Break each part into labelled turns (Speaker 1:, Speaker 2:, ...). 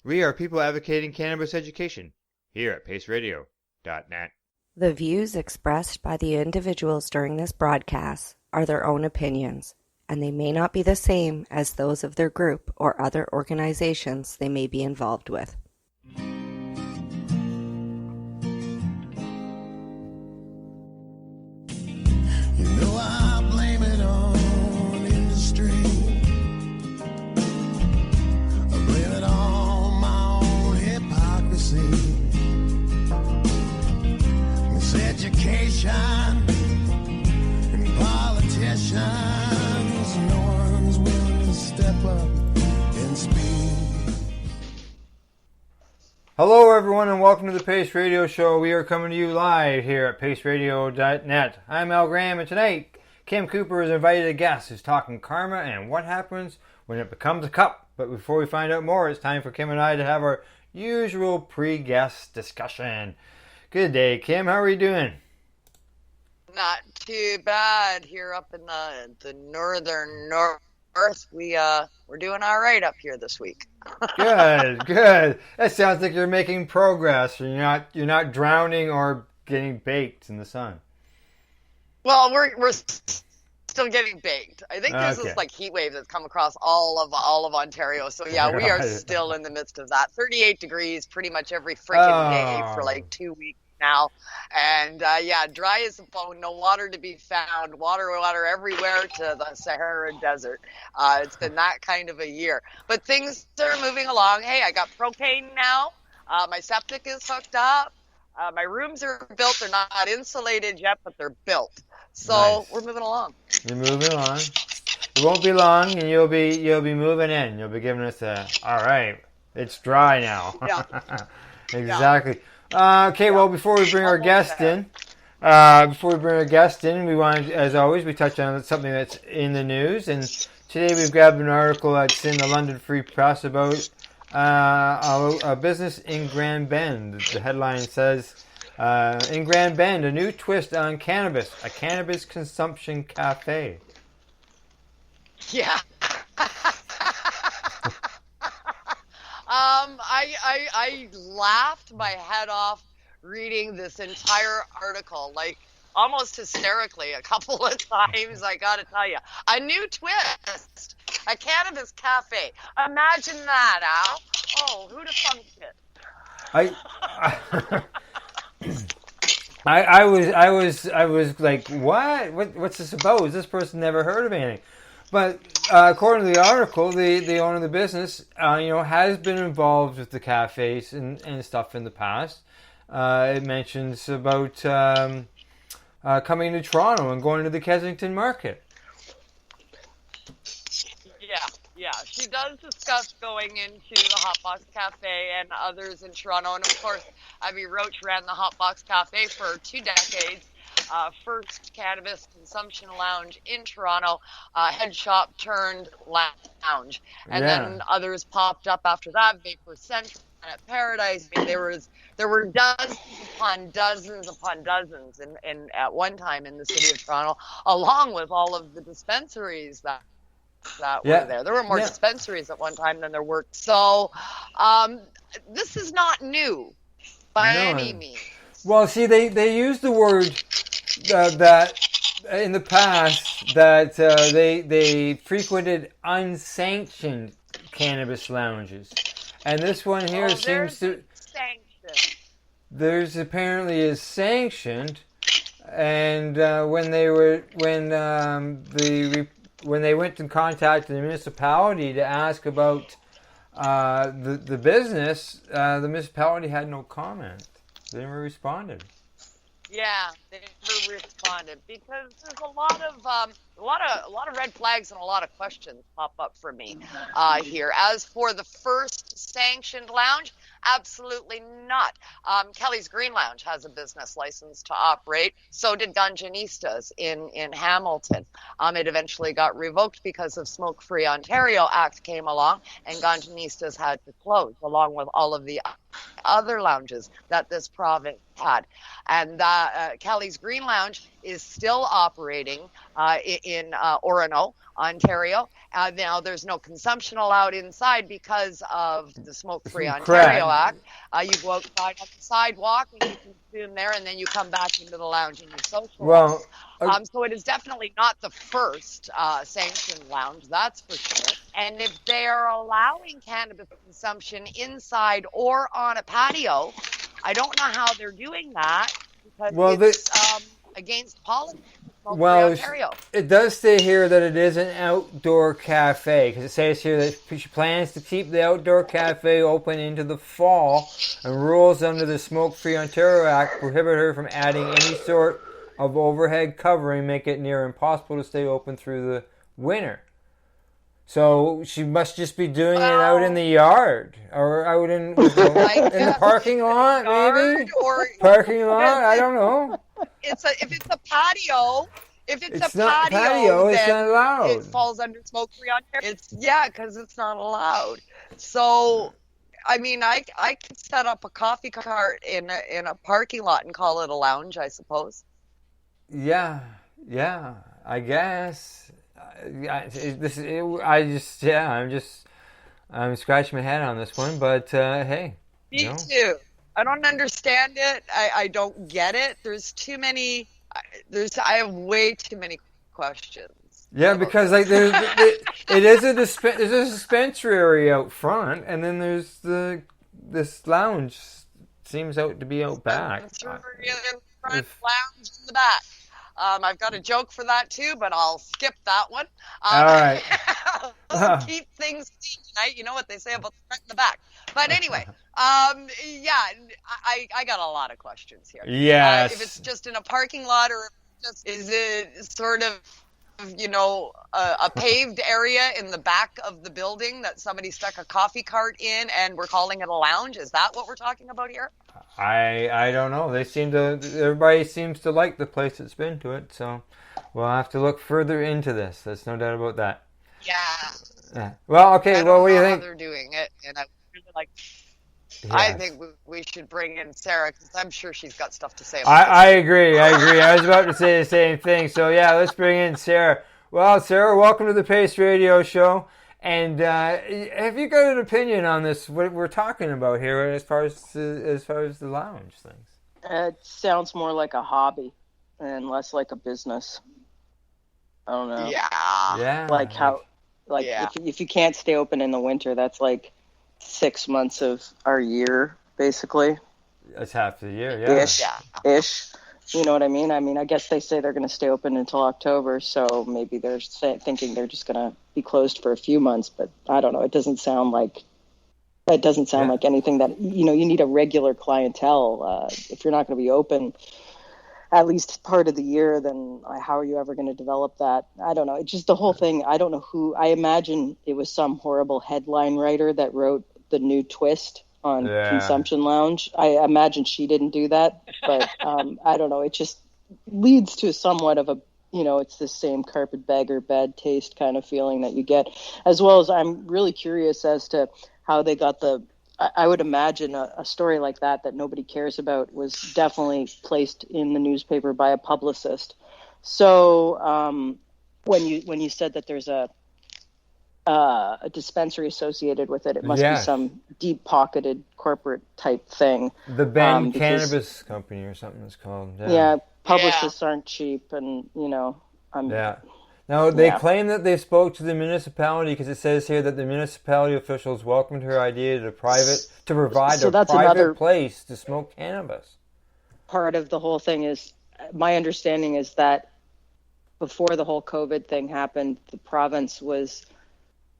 Speaker 1: We are people advocating cannabis education here at paceradio.net.
Speaker 2: The views expressed by the individuals during this broadcast are their own opinions, and they may not be the same as those of their group or other organizations they may be involved with.
Speaker 3: You know I blame it on industry. I blame it on my own hypocrisy. It's education and politicians. No one's willing to step up and speak.
Speaker 1: Hello everyone and welcome to the Pace Radio Show. We are coming to you live here at paceradio.net. I'm Al Graham, and tonight Kim Cooper has invited a guest who's talking karma and what happens when it becomes a cup. But before we find out more, it's time for Kim and I to have our usual pre-guest discussion. Good day, Kim. How are you doing?
Speaker 4: Not too bad here up in the northern north. We're doing all right up here this week.
Speaker 1: Good, good. That sounds like you're making progress. You're not drowning or getting baked in the sun.
Speaker 4: Well, we're still getting baked. I think there's this like heat wave that's come across all of Ontario. So yeah, we are still in the midst of that. 38 degrees pretty much every freaking day for like 2 weeks now, and dry as a bone, no water to be found, water everywhere to the Sahara Desert. It's been that kind of a year, but things are moving along. Hey, I got propane now. My septic is hooked up. My rooms are built. They're not insulated yet, but they're built. So nice. We're moving along.
Speaker 1: You're moving along. It won't be long, and you'll be moving in. You'll be giving us all right, it's dry now.
Speaker 4: Yeah.
Speaker 1: Exactly. Okay, well, before we bring our guest in, we want, as always, we touch on something that's in the news. And today we've grabbed an article that's in the London Free Press about a business in Grand Bend. The headline says, in Grand Bend, a new twist on cannabis, a cannabis consumption cafe.
Speaker 4: Yeah. I laughed my head off reading this entire article, like almost hysterically a couple of times, I gotta tell you. A new twist, a cannabis cafe. Imagine that, Al. Oh, who'd have funked it?
Speaker 1: I was like, what's this about? This person never heard of anything. But according to the article, the owner of the business, has been involved with the cafes and stuff in the past. It mentions about coming to Toronto and going to the Kensington Market.
Speaker 4: Yeah. She does discuss going into the Hotbox Cafe and others in Toronto. And of course, Abby Roach ran the Hotbox Cafe for 2 decades. First cannabis consumption lounge in Toronto, head shop turned lounge, and then others popped up after that. Vapor Central, Planet Paradise. I mean, there were dozens upon dozens in at one time in the city of Toronto, along with all of the dispensaries that were there. There were more dispensaries at one time than there were. So this is not new by any means.
Speaker 1: Well, see, they used the word that in the past that they frequented unsanctioned cannabis lounges, and this one here seems to.
Speaker 4: Sanctioned.
Speaker 1: There's apparently is sanctioned, and when they went in contact with the municipality to ask about the business, the municipality had no comment. They never responded.
Speaker 4: Yeah, they never responded because there's a lot of red flags and a lot of questions pop up for me here. As for the first sanctioned lounge, absolutely not. Kelly's Green Lounge has a business license to operate. So did Ganjanistas in Hamilton. It eventually got revoked because of Smoke Free Ontario Act came along, and Ganjanistas had to close, along with all of the other lounges that this province had. And Kelly's Valley's Green Lounge is still operating in Orono, Ontario. Now, there's no consumption allowed inside because of the Smoke-Free Ontario Act. You go outside on the sidewalk and you consume there, and then you come back into the lounge and you socialize.
Speaker 1: Well,
Speaker 4: so it is definitely not the first sanctioned lounge, that's for sure. And if they are allowing cannabis consumption inside or on a patio, I don't know how they're doing that because it's against policy. Ontario.
Speaker 1: It does say here that it is an outdoor cafe, because it says here that she plans to keep the outdoor cafe open into the fall, and rules under the Smoke-Free Ontario Act prohibit her from adding any sort of overhead covering, make it near impossible to stay open through the winter. So she must just be doing it out in the yard, or out in the parking lot, maybe? Parking lot? I don't know.
Speaker 4: If it's a patio, it's
Speaker 1: not
Speaker 4: a patio, then
Speaker 1: it's not allowed.
Speaker 4: It falls under Smoke-Free Ontario. Because it's not allowed. So, I mean, I could set up a coffee cart in a parking lot and call it a lounge, I suppose.
Speaker 1: Yeah, I guess. I'm scratching my head on this one, but hey.
Speaker 4: Me too. I don't understand it. I don't get it. There's too many. I have way too many questions.
Speaker 1: Yeah, because like there's a dispensary out front, and then there's this lounge seems out to be out back.
Speaker 4: Dispensary in the front, lounge in the back. I've got a joke for that too, but I'll skip that one.
Speaker 1: All right.
Speaker 4: Keep things clean tonight. You know what they say about the front and the back. But anyway, I got a lot of questions here.
Speaker 1: Yes.
Speaker 4: If it's just in a parking lot, or is it sort of, a paved area in the back of the building that somebody stuck a coffee cart in and we're calling it a lounge? Is that what we're talking about here?
Speaker 1: I don't know. Everybody seems to like the place that's been to it, so we'll have to look further into this. There's no doubt about that.
Speaker 4: Yeah.
Speaker 1: Well, okay. Well, what do you think?
Speaker 4: How they're doing it, and I really like.
Speaker 1: Yes.
Speaker 4: I think we should bring in Sarah, because I'm sure she's got stuff to say about
Speaker 1: I agree. I was about to say the same thing. So yeah, let's bring in Sarah. Well, Sarah, welcome to the Pace Radio Show. And have you got an opinion on this? What we're talking about here, as far as the lounge things?
Speaker 5: It sounds more like a hobby and less like a business. I don't know.
Speaker 4: Yeah.
Speaker 5: Like if you can't stay open in the winter, that's like 6 months of our year, basically.
Speaker 1: That's half the year, yeah.
Speaker 5: Ish. You know what I mean? I guess they say they're going to stay open until October, so maybe they're thinking they're just going to be closed for a few months, but I don't know. It doesn't sound like like anything that, you need a regular clientele. If you're not going to be open at least part of the year, then how are you ever going to develop that? I don't know. It's just the whole thing. I don't know who. I imagine it was some horrible headline writer that wrote the new twist on Consumption Lounge. I imagine she didn't do that, but I don't know. It just leads to somewhat of a, it's the same carpetbagger bad taste kind of feeling that you get, as well as I'm really curious as to how they got I would imagine a story like that nobody cares about was definitely placed in the newspaper by a publicist. So when you said that there's a dispensary associated with it, it must be some deep-pocketed corporate type thing.
Speaker 1: The Ben Cannabis Company or something it's called.
Speaker 5: Yeah, publicists aren't cheap, and
Speaker 1: Now, they claim that they spoke to the municipality, because it says here that the municipality officials welcomed her idea to provide a private place to smoke cannabis.
Speaker 5: Part of the whole thing is, my understanding is that before the whole COVID thing happened, the province was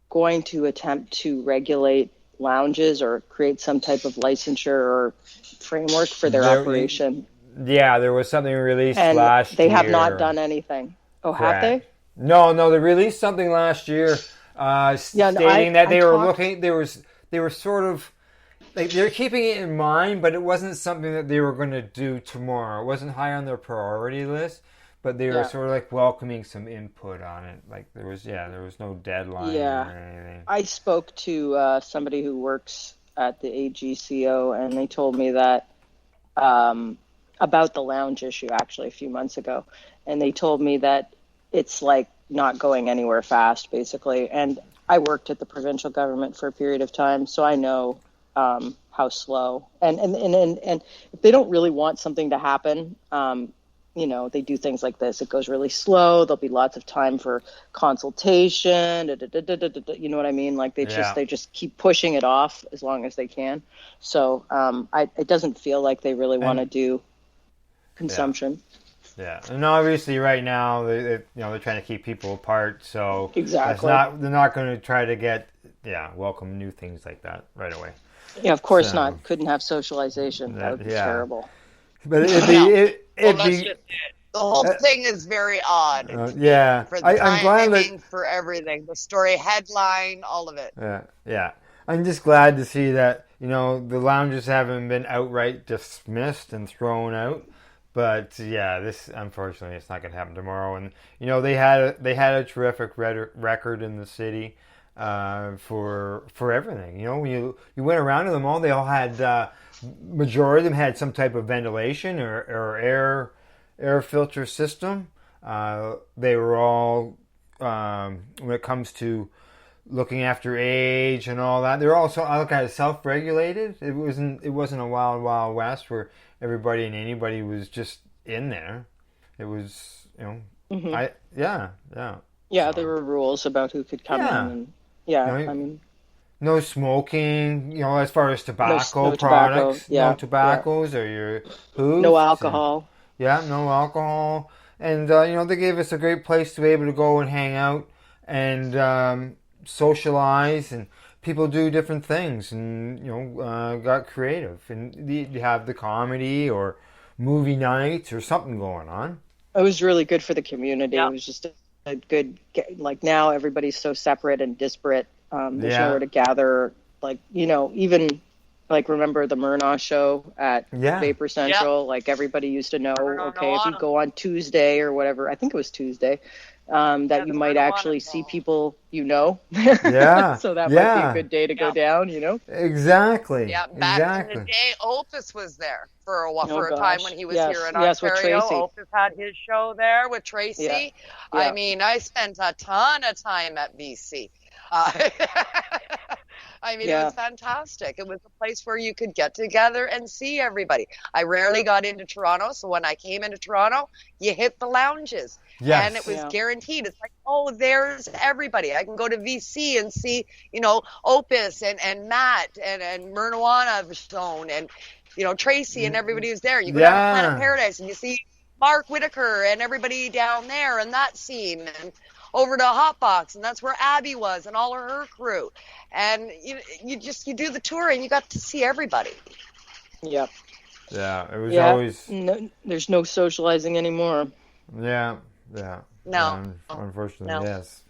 Speaker 5: going to attempt to regulate lounges or create some type of licensure or framework for their operation.
Speaker 1: Yeah, there was something released last year.
Speaker 5: They have not done anything. Oh, have they?
Speaker 1: No, they released something last year stating that they were sort of, like, they're keeping it in mind, but it wasn't something that they were going to do tomorrow. It wasn't high on their priority list, but they were sort of like welcoming some input on it. Like there was no deadline or anything.
Speaker 5: I spoke to somebody who works at the AGCO, and they told me that about the lounge issue actually a few months ago, and they told me that it's like not going anywhere fast, basically. And I worked at the provincial government for a period of time, so I know how slow. And if they don't really want something to happen, they do things like this. It goes really slow. There'll be lots of time for consultation. You know what I mean? Like they just keep pushing it off as long as they can. So it doesn't feel like they really want to do consumption.
Speaker 1: Yeah, and obviously right now they're trying to keep people apart. So
Speaker 5: exactly,
Speaker 1: they're not going to try to get welcome new things like that right away.
Speaker 5: Yeah, of course not. Couldn't have socialization. That would be terrible.
Speaker 1: But
Speaker 4: the whole thing is very odd.
Speaker 1: For the
Speaker 4: timing,
Speaker 1: I'm glad that,
Speaker 4: for everything, the story headline, all of it.
Speaker 1: Yeah. I'm just glad to see that the lounges haven't been outright dismissed and thrown out. But this unfortunately it's not going to happen tomorrow. And they had a terrific record in the city for everything. When you went around to them all, they all had majority of them had some type of ventilation or air filter system. They were all when it comes to looking after age and all that, they're also kind of self-regulated. It wasn't a wild west where everybody and anybody was just in there. It was
Speaker 5: Mm-hmm.
Speaker 1: So,
Speaker 5: there were rules about who could come in, and
Speaker 1: no smoking, as far as tobacco
Speaker 5: no
Speaker 1: products,
Speaker 5: tobacco,
Speaker 1: no tobaccos or your foods.
Speaker 5: No alcohol.
Speaker 1: No alcohol. And, they gave us a great place to be able to go and hang out and socialize, and people do different things and, got creative. And you have the comedy or movie nights or something going on.
Speaker 5: It was really good for the community.
Speaker 4: Yeah.
Speaker 5: It was just a good, like now everybody's so separate and disparate. There's nowhere to gather. Like, even like remember the Murnaugh show at Vapor Central?
Speaker 4: Yeah.
Speaker 5: Like everybody used to know, if you go on Tuesday or whatever, I think it was Tuesday, that you might actually see people
Speaker 1: Yeah.
Speaker 5: So that might be a good day to go down,
Speaker 1: Exactly.
Speaker 4: Yeah, back in the day, Opus was there for a time when he was here in Ontario. Opus had his show there with Tracy.
Speaker 5: Yeah.
Speaker 4: I mean, I spent a ton of time at BC. It was fantastic. It was a place where you could get together and see everybody. I rarely got into Toronto, so when I came into Toronto, you hit the lounges.
Speaker 1: Yes.
Speaker 4: And it was guaranteed. It's like, there's everybody. I can go to VC and see, Opus and Matt and Myrnawana Stone and, Tracy and everybody who's there. You go down to Planet Paradise and you see Mark Whitaker and everybody down there and that scene, and over to Hotbox, and that's where Abby was and all of her crew. And you do the tour and you got to see everybody.
Speaker 5: Yep.
Speaker 1: Yeah, it was always...
Speaker 5: No, there's no socializing anymore.
Speaker 1: Yeah.
Speaker 4: No.
Speaker 1: Unfortunately, yes.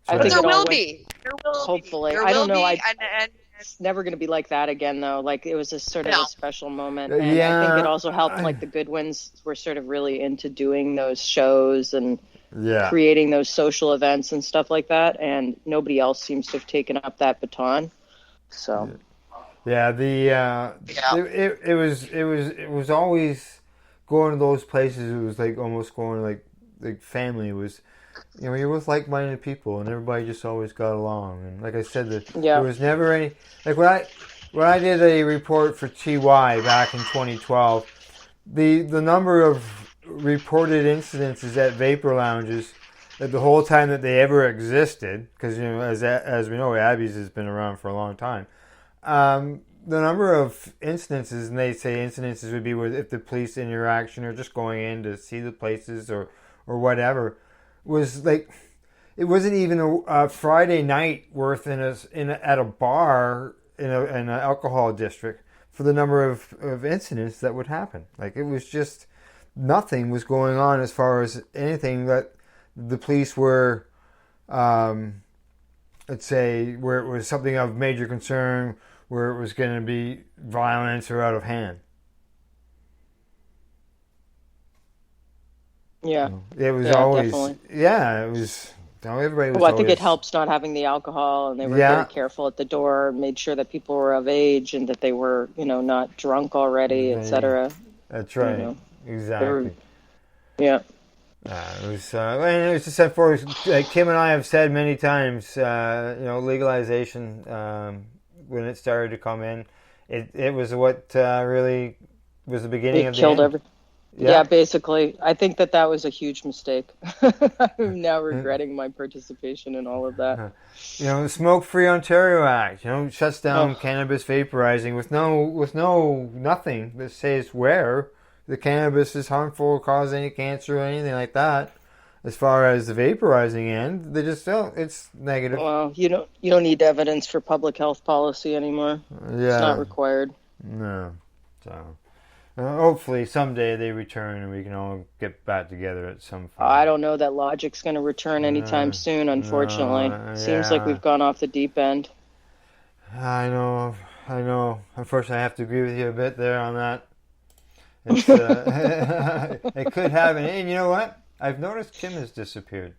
Speaker 5: I think
Speaker 4: there will be.
Speaker 5: Hopefully.
Speaker 4: There
Speaker 5: I don't
Speaker 4: will
Speaker 5: know.
Speaker 4: be, and
Speaker 5: it's never going to be like that again, though. Like, it was a sort of a special moment. And
Speaker 1: Yeah.
Speaker 5: I think it also helped, like, the Goodwins were sort of really into doing those shows and creating those social events and stuff like that. And nobody else seems to have taken up that baton. So...
Speaker 1: It was always going to those places. It was like almost going like family. It was, you're with like-minded people, and everybody just always got along. And like I said, there was never any, like when I did a report for TY back in 2012, the number of reported incidences at vapor lounges that the whole time that they ever existed, because as we know, Abby's has been around for a long time. The number of incidences, and they say incidences would be if the police interaction or just going in to see the places or whatever, was like, it wasn't even a Friday night worth at a bar in an alcohol district for the number of incidents that would happen. Like, it was just, nothing was going on as far as anything that the police were, let's say, where it was something of major concern, where it was going to be violence or out of hand.
Speaker 5: Yeah.
Speaker 1: It was always...
Speaker 5: Definitely.
Speaker 1: Yeah, it was... Everybody was
Speaker 5: I think it helps not having the alcohol, and they were very careful at the door, made sure that people were of age and that they were, not drunk already, etc.
Speaker 1: That's right.
Speaker 5: You know,
Speaker 1: Exactly.
Speaker 5: yeah.
Speaker 1: And it was just said for like Kim and I have said many times, legalization when it started to come in, it was what really was the beginning of the
Speaker 5: killed
Speaker 1: end.
Speaker 5: everything. Yeah, basically. I think that was a huge mistake. I'm now regretting my participation in all of that.
Speaker 1: The Smoke-Free Ontario Act, shuts down cannabis vaporizing with nothing that says where the cannabis is harmful or cause any cancer or anything like that. As far as the vaporizing end, they just don't. It's negative.
Speaker 5: Well, you don't need evidence for public health policy anymore.
Speaker 1: Yeah.
Speaker 5: It's not required.
Speaker 1: No. So hopefully someday they return and we can all get back together at some point.
Speaker 5: I don't know that logic's going to return anytime soon, unfortunately. Seems like we've gone off the deep end.
Speaker 1: I know. Unfortunately, I have to agree with you a bit there on that. It's, it could happen. And you know what? I've noticed Kim has disappeared.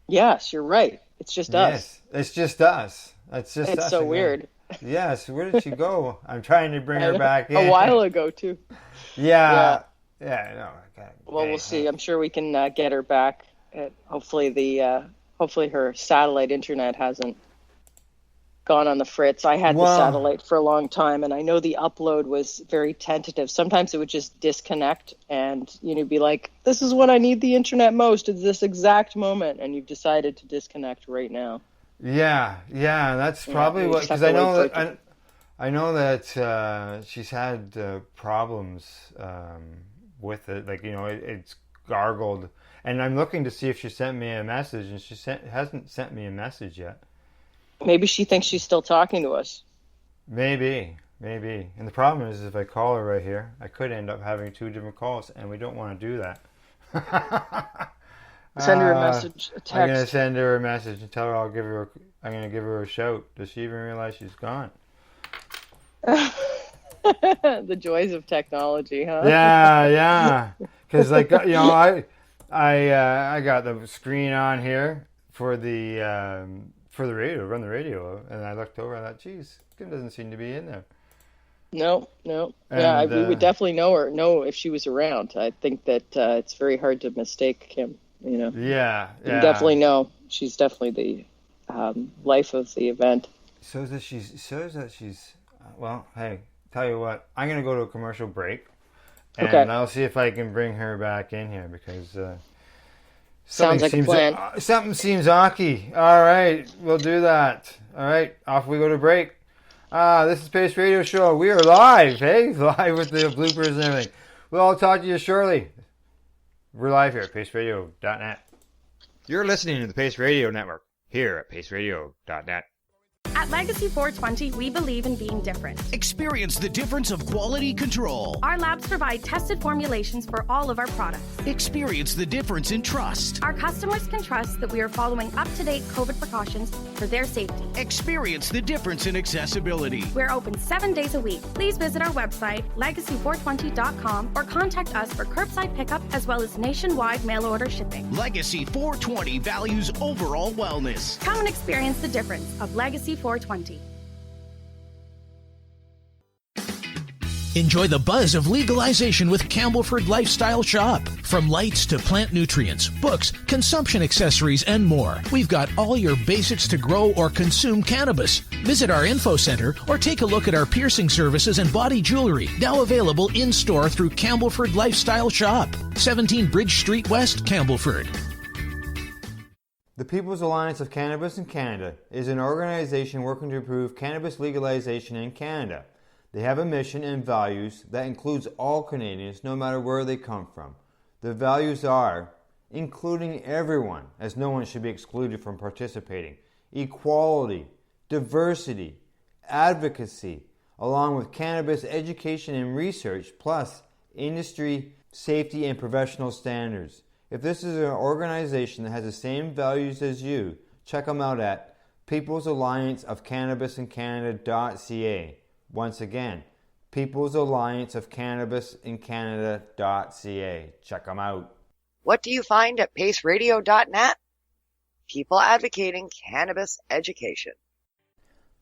Speaker 5: Yes, you're right. It's just us.
Speaker 1: Yes, it's just us. It's us
Speaker 5: so
Speaker 1: again.
Speaker 5: Weird.
Speaker 1: Yes, where did she go? I'm trying to bring her back in.
Speaker 5: A while ago, too.
Speaker 1: Yeah. No.
Speaker 5: Well, we'll see. I'm sure we can get her back. Hopefully her satellite internet hasn't gone on the fritz. I had the satellite for a long time, and I know the upload was very tentative. Sometimes it would just disconnect, and be like, "This is when I need the internet most. It's this exact moment," and you've decided to disconnect right now.
Speaker 1: Yeah. That's probably what, because I know that she's had problems with it. Like it's gargled, and I'm looking to see if she sent me a message, and she hasn't sent me a message yet.
Speaker 5: Maybe she thinks she's still talking to us.
Speaker 1: Maybe. And the problem is, if I call her right here, I could end up having 2 different calls, and we don't want to do that.
Speaker 5: Send her a message, a text.
Speaker 1: I'm going to send her a message and tell her I'm going to give her a shout. Does she even realize she's gone?
Speaker 5: The joys of technology, huh?
Speaker 1: Yeah. Because I got the screen on here for the radio, run the radio, and I looked over and I thought, geez, Kim doesn't seem to be in there.
Speaker 5: No. And, we would definitely know if she was around. I think that it's very hard to mistake Kim.
Speaker 1: Yeah.
Speaker 5: You definitely know. She's definitely the life of the event.
Speaker 1: Shows that she's. Well, hey, tell you what, I'm gonna go to a commercial break, and I'll see if I can bring her back in here because.
Speaker 5: Sounds like a plan.
Speaker 1: Something seems ocky. All right, we'll do that. All right, off we go to break. This is Pace Radio Show. We are live, live with the bloopers and everything. We'll all talk to you shortly. We're live here at paceradio.net. You're listening to the Pace Radio Network here at paceradio.net.
Speaker 6: At Legacy 420, we believe in being different.
Speaker 3: Experience the difference of quality control.
Speaker 6: Our labs provide tested formulations for all of our products.
Speaker 3: Experience the difference in trust.
Speaker 6: Our customers can trust that we are following up-to-date COVID precautions for their safety.
Speaker 3: Experience the difference in accessibility.
Speaker 6: We're open 7 days a week. Please visit our website, legacy420.com, or contact us for curbside pickup as well as nationwide mail order shipping.
Speaker 3: Legacy 420 values overall wellness.
Speaker 6: Come and experience the difference of Legacy 420.
Speaker 7: Enjoy the buzz of legalization with Campbellford Lifestyle Shop. From lights to plant nutrients, books, consumption accessories, and more, we've got all your basics to grow or consume cannabis. Visit our info center or take a look at our piercing services and body jewelry, now available in-store through Campbellford Lifestyle Shop, 17 Bridge Street West, Campbellford.
Speaker 1: The People's Alliance of Cannabis in Canada is an organization working to improve cannabis legalization in Canada. They have a mission and values that includes all Canadians, no matter where they come from. The values are including everyone, as no one should be excluded from participating, equality, diversity, advocacy, along with cannabis education and research, plus industry, safety, and professional standards. If this is an organization that has the same values as you, check them out at peoplesallianceofcannabisincanada.ca. Once again, peoplesallianceofcannabisincanada.ca. Check them out.
Speaker 4: What do you find at paceradio.net? People advocating cannabis education.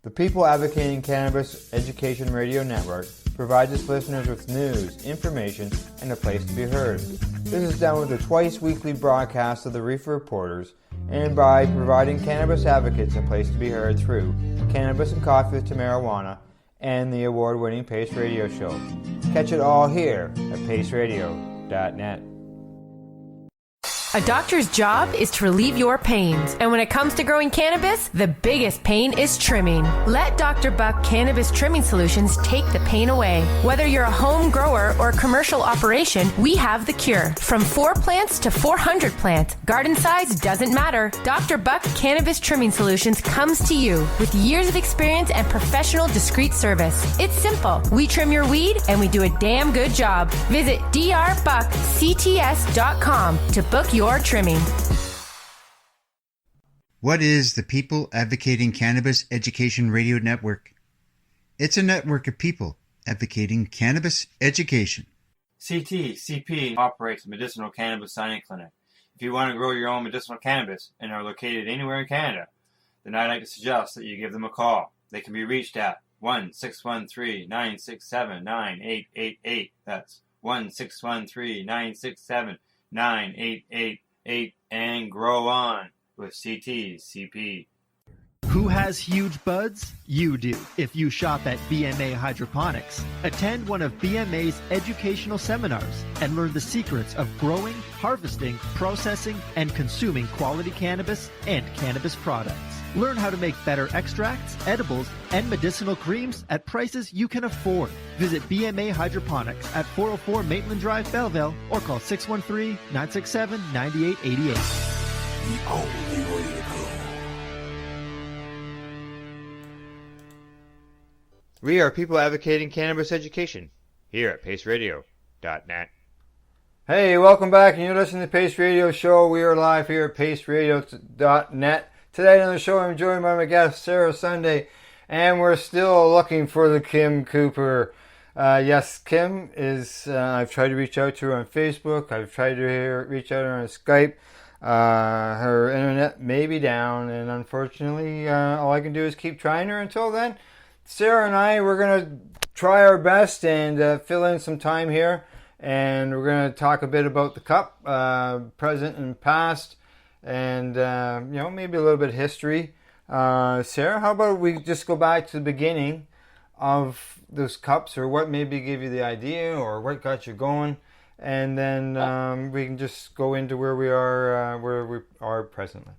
Speaker 1: The People Advocating Cannabis Education Radio Network provides its listeners with news, information, and a place to be heard. This is done with a twice-weekly broadcast of the Reefer Reporters and by providing cannabis advocates a place to be heard through Cannabis and Coffee to Marijuana and the award-winning Pace Radio Show. Catch it all here at paceradio.net.
Speaker 8: A doctor's job is to relieve your pains, and when it comes to growing cannabis, the biggest pain is trimming. Let Dr. Buck Cannabis Trimming Solutions take the pain away. Whether you're a home grower or a commercial operation, we have the cure. From 4 plants to 400 plants, garden size doesn't matter. Dr. Buck Cannabis Trimming Solutions comes to you with years of experience and professional discreet service. It's simple. We trim your weed, and we do a damn good job. Visit drbuckcts.com to book your trimming.
Speaker 9: What is the People Advocating Cannabis Education Radio Network? It's a network of people advocating cannabis education.
Speaker 1: CP operates a medicinal cannabis signing clinic. If you want to grow your own medicinal cannabis and are located anywhere in Canada, then I'd like to suggest that you give them a call. They can be reached at 1-613-967-9888. That's 1-613-967-9888, and grow on with CP.
Speaker 10: Who has huge buds? You do. If you shop at BMA Hydroponics, attend one of BMA's educational seminars and learn the secrets of growing, harvesting, processing, and consuming quality cannabis and cannabis products. Learn how to make better extracts, edibles, and medicinal creams at prices you can afford. Visit BMA Hydroponics at 404 Maitland Drive, Belleville, or call 613-967-9888.
Speaker 3: The only way to go.
Speaker 1: We are people advocating cannabis education here at paceradio.net. Hey, welcome back, and you're listening to the Pace Radio Show. We are live here at paceradio.net. Today on the show, I'm joined by my guest, Sarah Sunday, and we're still looking for the Kim Cooper. Yes, Kim is, I've tried to reach out to her on Facebook. I've tried to reach out to her on Skype. Her internet may be down, and unfortunately, all I can do is keep trying her. Until then, Sarah and I, we're going to try our best and fill in some time here, and we're going to talk a bit about the cup, present and past, and maybe a little bit of history. Sarah, how about we just go back to the beginning of those cups, or what maybe gave you the idea, or what got you going, and then we can just go into where we are presently.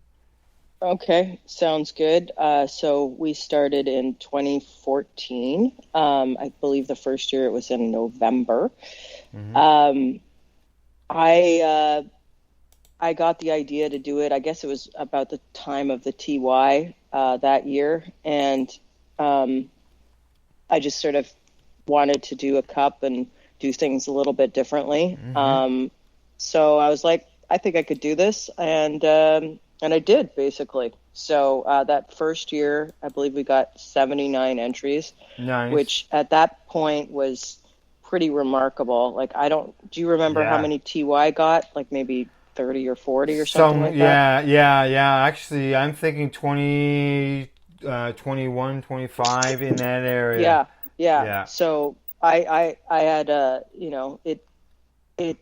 Speaker 5: Okay, sounds good. So we started in 2014. I believe the first year it was in November. Mm-hmm. I got the idea to do it. I guess it was about the time of the TY that year, and I just sort of wanted to do a cup and do things a little bit differently. Mm-hmm. So I was like, I think I could do this, and I did, basically. So that first year, I believe we got 79 entries, nice. Which at that point was pretty remarkable. Like, do you remember how many TY got? Like maybe 30 or 40 or something like that?
Speaker 1: Yeah. Actually, I'm thinking 20, 21, 25 in that area.
Speaker 5: Yeah. So I had, it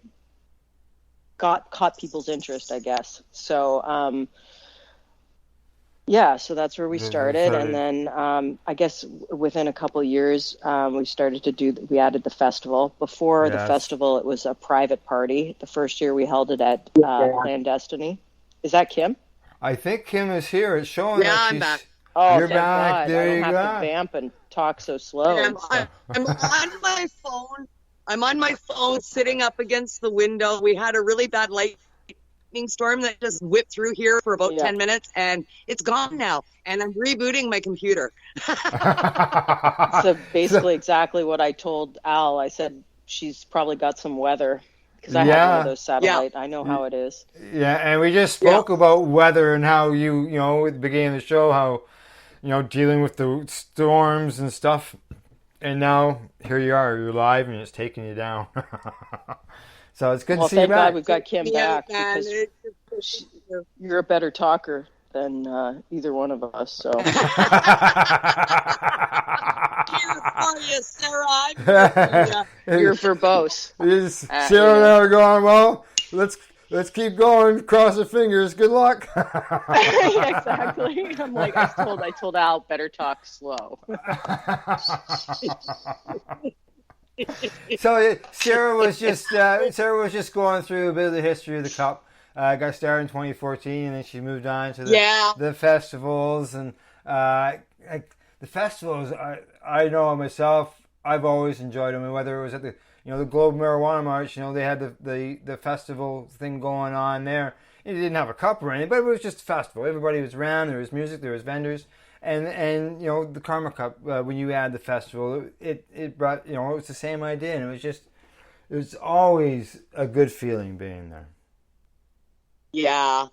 Speaker 5: caught people's interest, I guess. So, so that's where we started. And then I guess within a couple of years, we added the festival. Before the festival, it was a private party. The first year we held it at Clandestiny. Is that Kim?
Speaker 1: I think Kim is here. It's showing that she's...
Speaker 4: I'm back.
Speaker 5: Oh,
Speaker 1: you're back.
Speaker 5: God.
Speaker 1: There
Speaker 5: I don't
Speaker 1: you
Speaker 5: have
Speaker 1: go.
Speaker 5: to vamp and talk so slow.
Speaker 4: I'm on my phone. I'm on my phone sitting up against the window. We had a really bad lightning storm that just whipped through here for about 10 minutes, and it's gone now. And I'm rebooting my computer.
Speaker 5: So basically exactly what I told Al. I said she's probably got some weather. Because I have one of those satellite. I know how it is.
Speaker 1: Yeah, and we just spoke about weather and how you at the beginning of the show, how, dealing with the storms and stuff. And now, here you are. You're live, and it's taking you down. So it's good to see you back.
Speaker 5: Well, thank God we've got Kim back. Because you're a better talker than either one of us. So.
Speaker 4: Here for you, Sarah.
Speaker 5: You're verbose.
Speaker 1: Sarah and I are going, well, let's keep going. Cross our fingers. Good luck.
Speaker 5: Exactly. I'm like, I told Al, better talk slow.
Speaker 1: So Sarah was just going through a bit of the history of the Cup. Got started in 2014, and then she moved on to the festivals and the festivals. I know myself. I've always enjoyed them, and whether it was at the Global Marijuana March, they had the festival thing going on there. It didn't have a cup or anything, but it was just a festival. Everybody was around. There was music. There was vendors. And the Karma Cup, when you add the festival, it brought, it was the same idea, and it was always a good feeling being there.
Speaker 4: Yeah.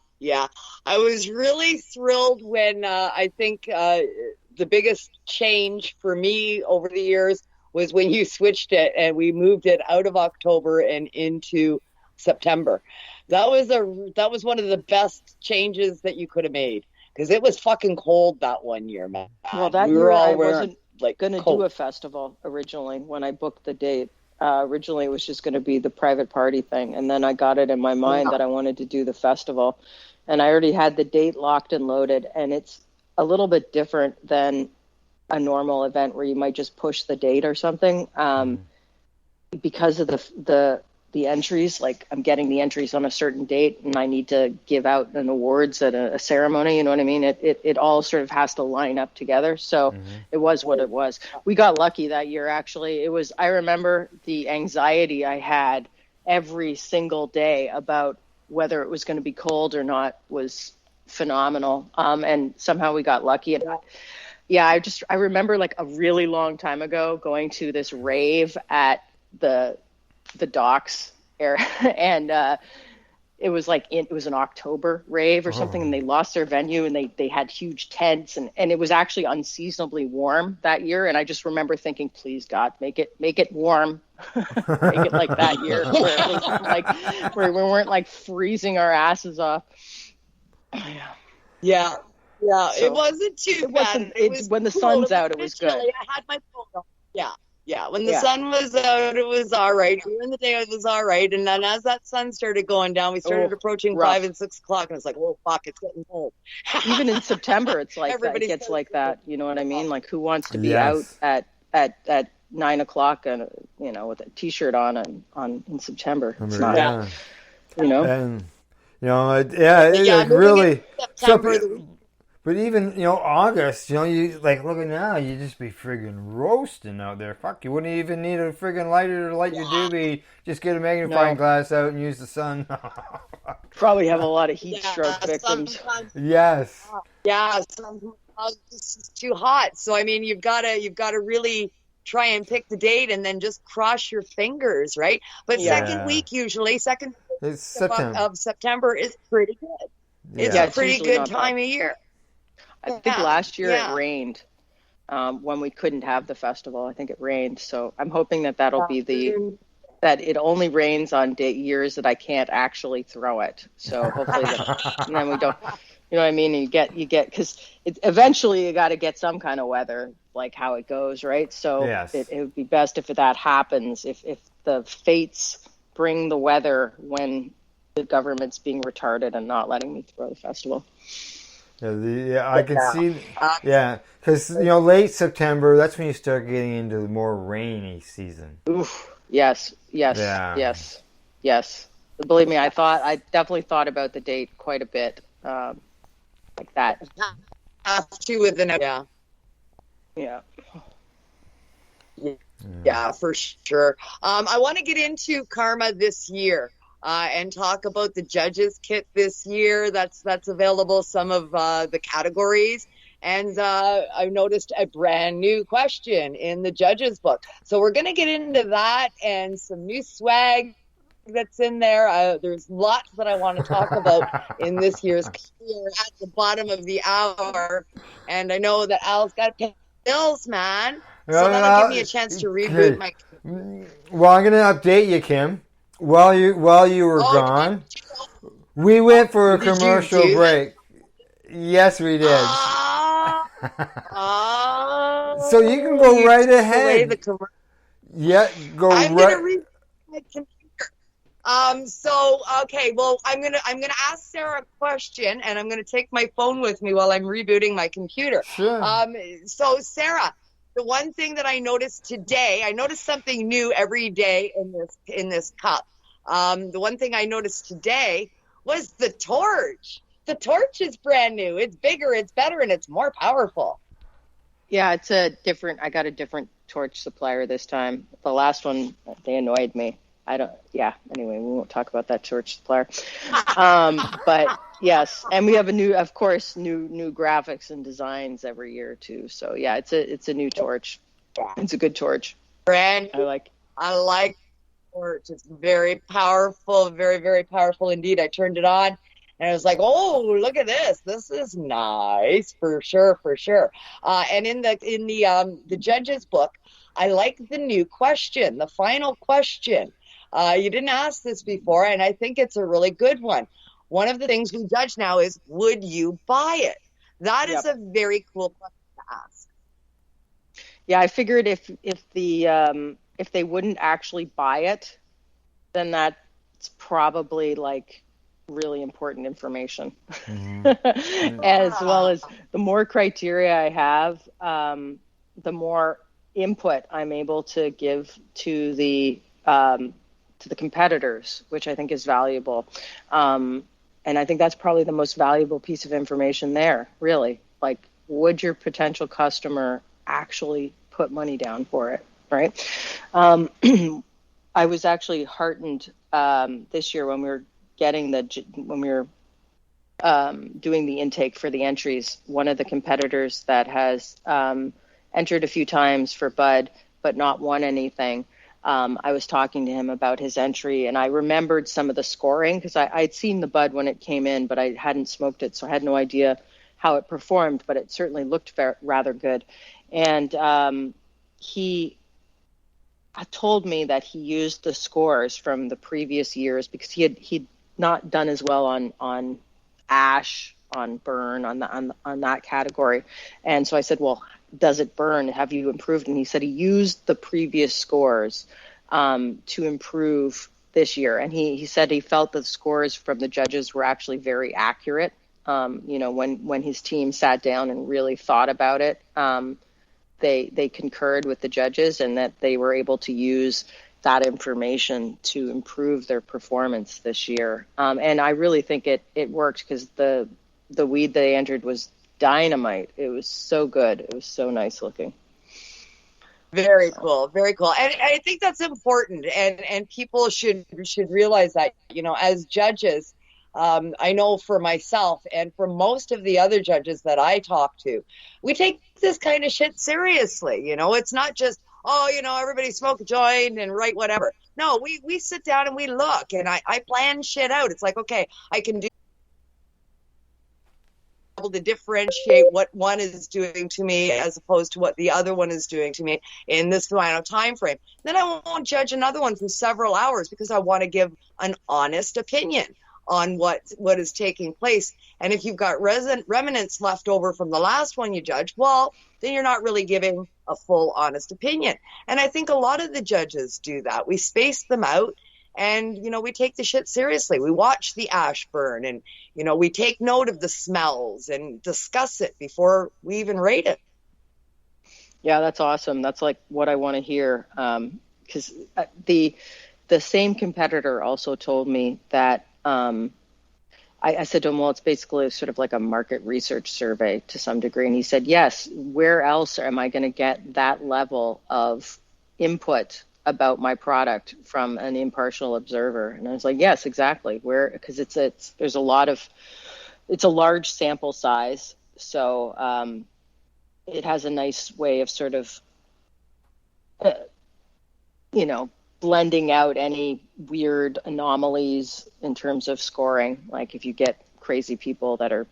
Speaker 4: I was really thrilled when I think the biggest change for me over the years was when you switched it and we moved it out of October and into September. That was one of the best changes that you could have made. Because it was fucking cold that one year, man.
Speaker 5: Well, that year I wasn't going to do a festival originally when I booked the date. Originally, it was just going to be the private party thing. And then I got it in my mind that I wanted to do the festival. And I already had the date locked and loaded. And it's a little bit different than a normal event where you might just push the date or something. Because of the entries, like I'm getting the entries on a certain date and I need to give out an awards at a ceremony, you know what I mean? It all sort of has to line up together. So it was what it was. We got lucky that year, actually. I remember the anxiety I had every single day about whether it was going to be cold or not was phenomenal. And somehow we got lucky. And I remember like a really long time ago going to this rave at the docks area, and it was an October rave or something, and they lost their venue and they had huge tents, and it was actually unseasonably warm that year. And I just remember thinking, please God, make it warm. Make it like that year where it was like where we weren't like freezing our asses off.
Speaker 4: Yeah.
Speaker 5: So,
Speaker 4: it wasn't too bad. It was
Speaker 5: when the
Speaker 4: cool.
Speaker 5: sun's out, it was good.
Speaker 4: I had my phone on. Yeah, when the sun was out, it was all right. During the day, it was all right. And then as that sun started going down, we started approaching 5 and 6 o'clock, and it's like, oh, fuck, it's getting cold.
Speaker 5: Even in September, it's like that. It gets like that. You know what I mean? Like, who wants to be out at 9 o'clock and with a T-shirt on in September? It's not.
Speaker 1: And it really. But even, August, you like look at now, you just be friggin' roasting out there. Fuck, you wouldn't even need a friggin' lighter to light your doobie. Just get a magnifying glass out and use the sun.
Speaker 5: Probably have a lot of heat stroke victims.
Speaker 1: Yes.
Speaker 4: Yeah, sometimes it's too hot. So I mean, you've got to really try and pick the date and then just cross your fingers, right? But second week usually, second week of September is pretty good. It's a pretty good time of year.
Speaker 5: I think last year it rained when we couldn't have the festival. I think it rained. So I'm hoping that'll be that it only rains on years that I can't actually throw it. So hopefully and then we don't, you know what I mean? And you get, because eventually you got to get some kind of weather, like how it goes, right? So it would be best if that happens, if the fates bring the weather when the government's being retarded and not letting me throw the festival.
Speaker 1: I can see. Because late September, that's when you start getting into the more rainy season.
Speaker 5: Oof. Yes. Believe me, I definitely thought about the date quite a bit, like that.
Speaker 4: Yeah, for sure. I want to get into Karma this year. And talk about the judges kit this year that's available, some of the categories. And I noticed a brand new question in the judges book. So we're going to get into that and some new swag that's in there. There's lots that I want to talk about in this year's year at the bottom of the hour. And I know that Al's got to pay bills, man. So that'll give me a chance to reboot my...
Speaker 1: Well, I'm going to update you, Kim. While you were gone, we went for a commercial break. Yes, we did. So you can go right ahead. Yeah, go
Speaker 4: I'm
Speaker 1: right.
Speaker 4: gonna read my computer. Okay, well, I'm gonna ask Sarah a question, and I'm gonna take my phone with me while I'm rebooting my computer.
Speaker 1: Sure.
Speaker 4: So Sarah, the one thing that I noticed today, I noticed something new every day in this cup. The one thing I noticed today was the torch. The torch is brand new. It's bigger, it's better, and it's more powerful.
Speaker 5: Yeah, I got a different torch supplier this time. The last one, they annoyed me. Anyway, we won't talk about that torch supplier. But yes, and we have new graphics and designs every year too. So yeah, it's a new torch. It's a good torch.
Speaker 4: Brand new. I like torch. It's very powerful, very, very powerful indeed. I turned it on and I was like, oh, look at this. This is nice for sure, for sure. And in the judge's book, I like the new question, the final question. You didn't ask this before, and I think it's a really good one. One of the things we judge now is, would you buy it? That is a very cool question to ask.
Speaker 5: Yeah, I figured if they wouldn't actually buy it, then that's probably like really important information. As well as the more criteria I have, the more input I'm able to give to the competitors, which I think is valuable. And I think that's probably the most valuable piece of information there, really. Like, would your potential customer actually put money down for it, right? I was actually heartened this year when we were doing the intake for the entries. One of the competitors that has entered a few times for Bud but not won anything, I was talking to him about his entry, and I remembered some of the scoring because I'd seen the Bud when it came in, but I hadn't smoked it, so I had no idea how it performed, but it certainly looked rather good. And he told me that he used the scores from the previous years because he'd not done as well on ash, on burn, on that category. And so I said, well, does it burn? Have you improved? And he said he used the previous scores to improve this year. And he said he felt the scores from the judges were actually very accurate. When his team sat down and really thought about it, they concurred with the judges and that they were able to use that information to improve their performance this year. And I really think it worked because the weed they entered was dynamite. It was so good. It was so nice looking.
Speaker 4: Very cool. Very cool. And I think that's important. And people should realize that, as judges, I know for myself and for most of the other judges that I talk to, we take this kind of shit seriously. It's not just, everybody smoke a joint and write whatever. No, we sit down and we look, and I plan shit out. It's like, okay, I can do able to differentiate what one is doing to me as opposed to what the other one is doing to me in this amount of time frame. Then I won't judge another one for several hours because I want to give an honest opinion on what is taking place. And if you've got remnants left over from the last one you judge, well, then you're not really giving a full honest opinion. And I think a lot of the judges do that. We space them out and, we take the shit seriously. We watch the ash burn and, we take note of the smells and discuss it before we even rate it.
Speaker 5: Yeah, that's awesome. That's like what I want to hear. Because the same competitor also told me that I said to him, well, it's basically sort of like a market research survey to some degree. And he said, yes, where else am I going to get that level of input about my product from an impartial observer? And I was like, yes, exactly. Because it's a large sample size. So it has a nice way of sort of, blending out any weird anomalies in terms of scoring. Like if you get crazy people that are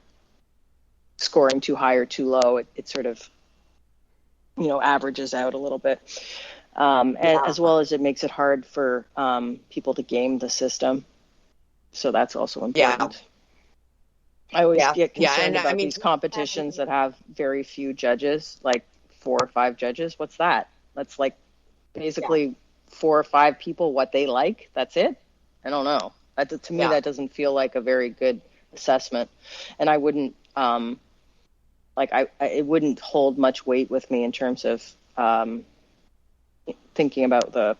Speaker 5: scoring too high or too low, it sort of, averages out a little bit. And as well as it makes it hard for people to game the system. So that's also important. Yeah. I always get concerned about these competitions that have very few judges, like 4 or 5 judges. What's that? That's like basically 4 or 5 people what they like. That's it. I don't know. To me, that doesn't feel like a very good assessment, and I wouldn't it wouldn't hold much weight with me in terms of thinking about the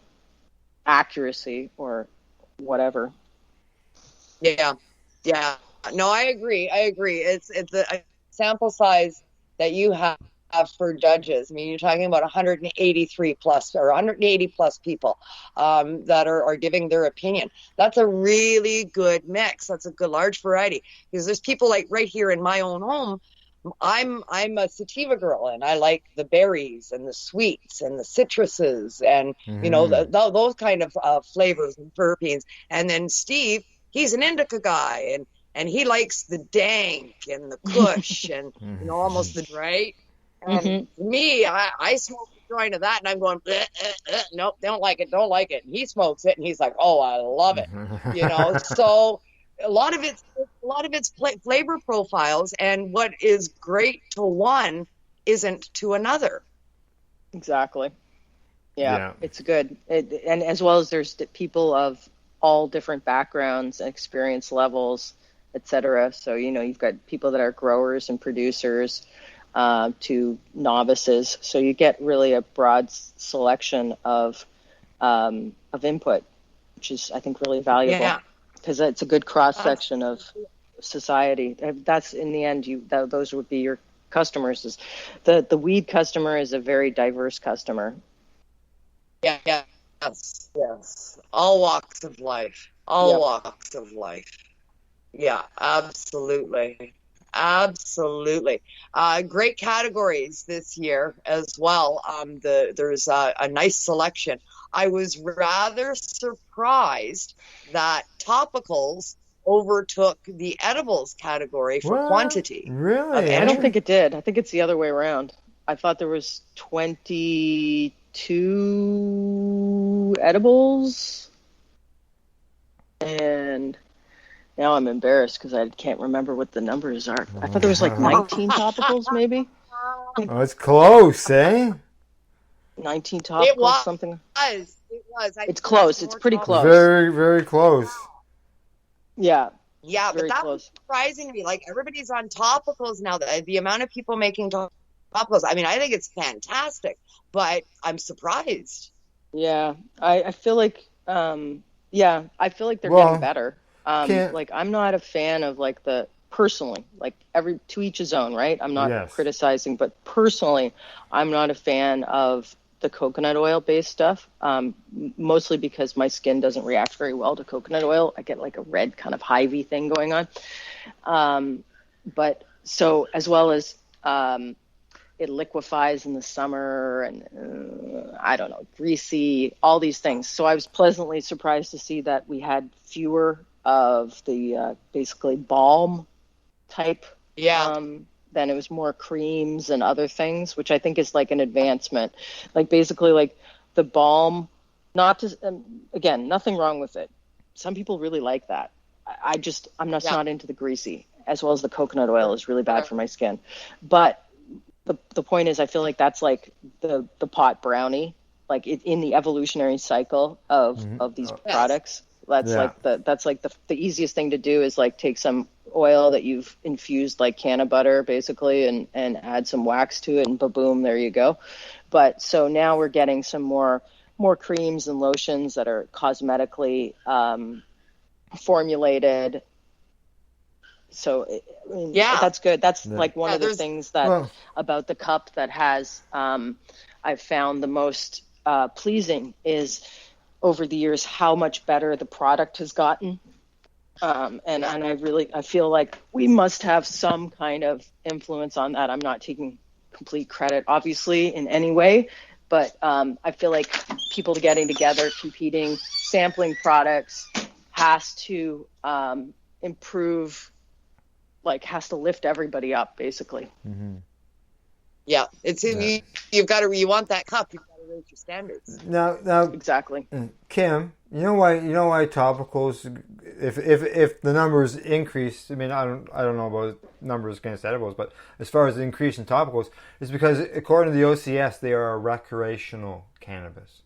Speaker 5: accuracy or whatever.
Speaker 4: Yeah. No, I agree. It's a sample size that you have for judges. I mean, you're talking about 183 plus or 180 plus people that are giving their opinion. That's a really good mix. That's a good large variety, because there's people like right here in my own home. I'm a sativa girl, and I like the berries and the sweets and the citruses and those kind of flavors and terpenes. And then Steve, he's an indica guy, and he likes the dank and the kush and almost the right. And me, I smoke a joint of that, and I'm going, nope, don't like it. And he smokes it, and he's like, oh, I love it. So a lot of it's flavor profiles, and what is great to one isn't to another.
Speaker 5: Exactly. Yeah. It's good. And as well as there's people of all different backgrounds, experience levels, etc. So, you've got people that are growers and producers to novices. So you get really a broad selection of input, which is, I think, really valuable. Yeah. Because it's a good cross-section of society. That's, in the end, those would be your customers. The weed customer is a very diverse customer.
Speaker 4: Yes. All walks of life. Walks of life. Yeah, absolutely. Great categories this year as well. There's a nice selection. I was rather surprised that topicals overtook the edibles category for quantity.
Speaker 1: Really?
Speaker 5: I don't think it did. I think it's the other way around. I thought there was 22 edibles, and now I'm embarrassed because I can't remember what the numbers are. I thought there was like 19 topicals, maybe.
Speaker 1: Oh, it's close, eh?
Speaker 5: 19 topicals,
Speaker 4: it was,
Speaker 5: something.
Speaker 4: It was.
Speaker 5: It's close. It's pretty close.
Speaker 1: Very, very close.
Speaker 5: Yeah.
Speaker 4: Yeah, but that was surprising to me. Like, everybody's on topicals now. The amount of people making topicals, I mean, I think it's fantastic, but I'm surprised.
Speaker 5: Yeah, I feel like, they're getting better. Like, I'm not a fan of personally, to each his own, right? I'm not criticizing, but personally, I'm not a fan of the coconut oil based stuff, mostly because my skin doesn't react very well to coconut oil. I get like a red kind of hivey thing going on. But so, as well as it liquefies in the summer and I don't know, greasy, all these things. So I was pleasantly surprised to see that we had fewer of the basically balm type. Then it was more creams and other things, which I think is like an advancement. Like, basically, like the balm, again, nothing wrong with it. Some people really like that. I'm just not into the greasy, as well as the coconut oil is really bad for my skin. But the point is, I feel like that's like the pot brownie, like in the evolutionary cycle of these products. That's like the easiest thing to do is like take some oil that you've infused like canna butter basically and add some wax to it and boom, there you go. But so now we're getting some more creams and lotions that are cosmetically formulated. So that's good. That's like one of the things that about the cup that has I've found the most pleasing is over the years how much better the product has gotten. And I feel like we must have some kind of influence on that. I'm not taking complete credit, obviously, in any way, but I feel like people getting together, competing, sampling products has to improve, like has to lift everybody up, basically.
Speaker 1: Mm-hmm.
Speaker 4: Yeah, you want that cup. You've got to raise your standards.
Speaker 1: Now,
Speaker 5: exactly.
Speaker 1: Kim, you know why topicals, if the numbers increase, I mean, I don't know about numbers against edibles, but as far as the increase in topicals, it's because according to the OCS, they are a recreational cannabis.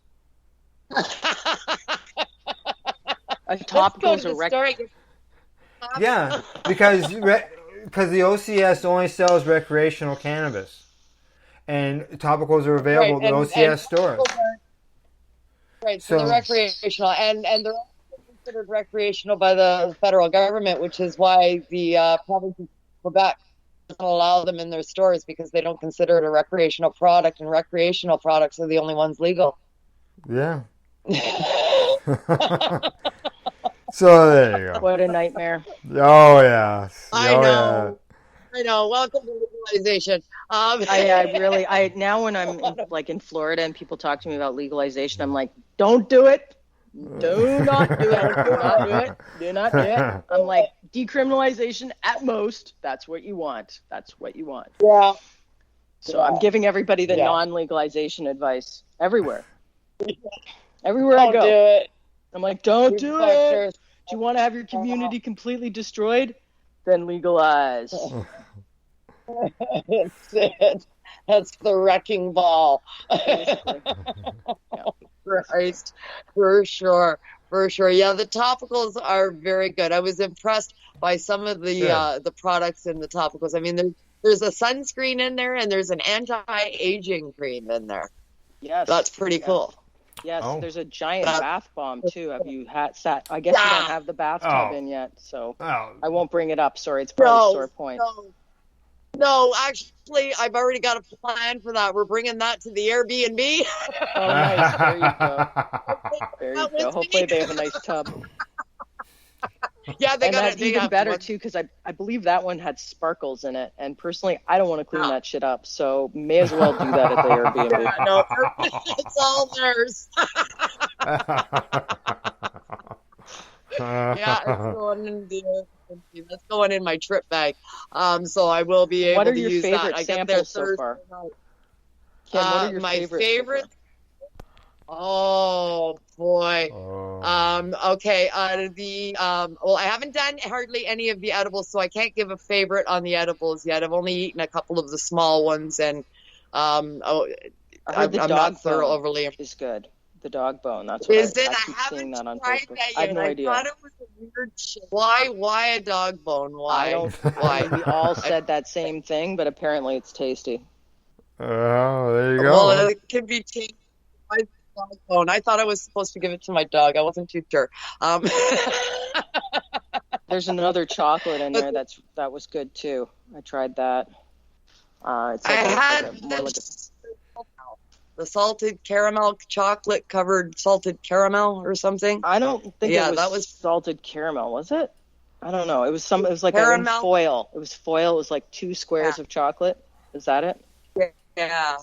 Speaker 5: Topicals are
Speaker 1: Yeah, because the OCS only sells recreational cannabis, and topicals are available at the OCS stores.
Speaker 4: Right, so they're recreational, and they're also considered recreational by the federal government, which is why the province of Quebec doesn't allow them in their stores, because they don't consider it a recreational product, and recreational products are the only ones legal.
Speaker 1: Yeah. So there you go.
Speaker 5: What a nightmare.
Speaker 1: Oh yeah.
Speaker 4: I know. I know. Welcome to legalization.
Speaker 5: I now when I'm in Florida and people talk to me about legalization, I'm like, don't do it. Do not do it. Do not do it. Do not do it. I'm like, decriminalization at most. That's what you want. That's what you want.
Speaker 4: Yeah.
Speaker 5: So I'm giving everybody the non-legalization advice everywhere. Everywhere I go.
Speaker 4: Don't do it.
Speaker 5: I'm like, don't do it. Do you want to have your community completely destroyed? Then legalize.
Speaker 4: That's it. That's the wrecking ball. Christ, for sure. Yeah, the topicals are very good. I was impressed by some of the products in the topicals. I mean, there's a sunscreen in there, and there's an anti-aging cream in there.
Speaker 5: Yes,
Speaker 4: that's pretty cool.
Speaker 5: Yes, there's a giant bath bomb too. Have you sat? I guess you don't have the bathtub in yet, so I won't bring it up. Sorry, it's probably a sore point.
Speaker 4: No, actually, I've already got a plan for that. We're bringing that to the Airbnb.
Speaker 5: Oh, nice. There you go. There you go. Hopefully they have a nice tub.
Speaker 4: Yeah, they got it.
Speaker 5: That's even better, too, because I believe that one had sparkles in it. And personally, I don't want to clean that shit up. So may as well do that at the Airbnb.
Speaker 4: Yeah, no, it's all theirs. Yeah, it's going in the that's going in my trip bag. So I will be able to use that.
Speaker 5: What are your favorite samples so far? Kim, what are your
Speaker 4: my favorite? Oh boy. Okay. Well, I haven't done hardly any of the edibles, so I can't give a favorite on the edibles yet. I've only eaten a couple of the small ones, and I'm not thoroughly.
Speaker 5: Is good. The dog bone. That's what
Speaker 4: is it?
Speaker 5: I
Speaker 4: I haven't tried
Speaker 5: Facebook.
Speaker 4: that yet.
Speaker 5: I have no idea.
Speaker 4: I thought it was a weird. Why a dog bone? Why?
Speaker 5: Why? We all said that same thing, but apparently it's tasty.
Speaker 1: Oh, there you go.
Speaker 4: Well, it can be tasty by the dog bone. I thought I was supposed to give it to my dog. I wasn't too sure.
Speaker 5: There's another chocolate in there that was good too. I tried that. It's
Speaker 4: the salted caramel, chocolate covered salted caramel or something.
Speaker 5: I don't think that was salted caramel, was it? I don't know. It was like in foil. It was foil. It was like 2 squares of chocolate. Is that it?
Speaker 4: Yeah.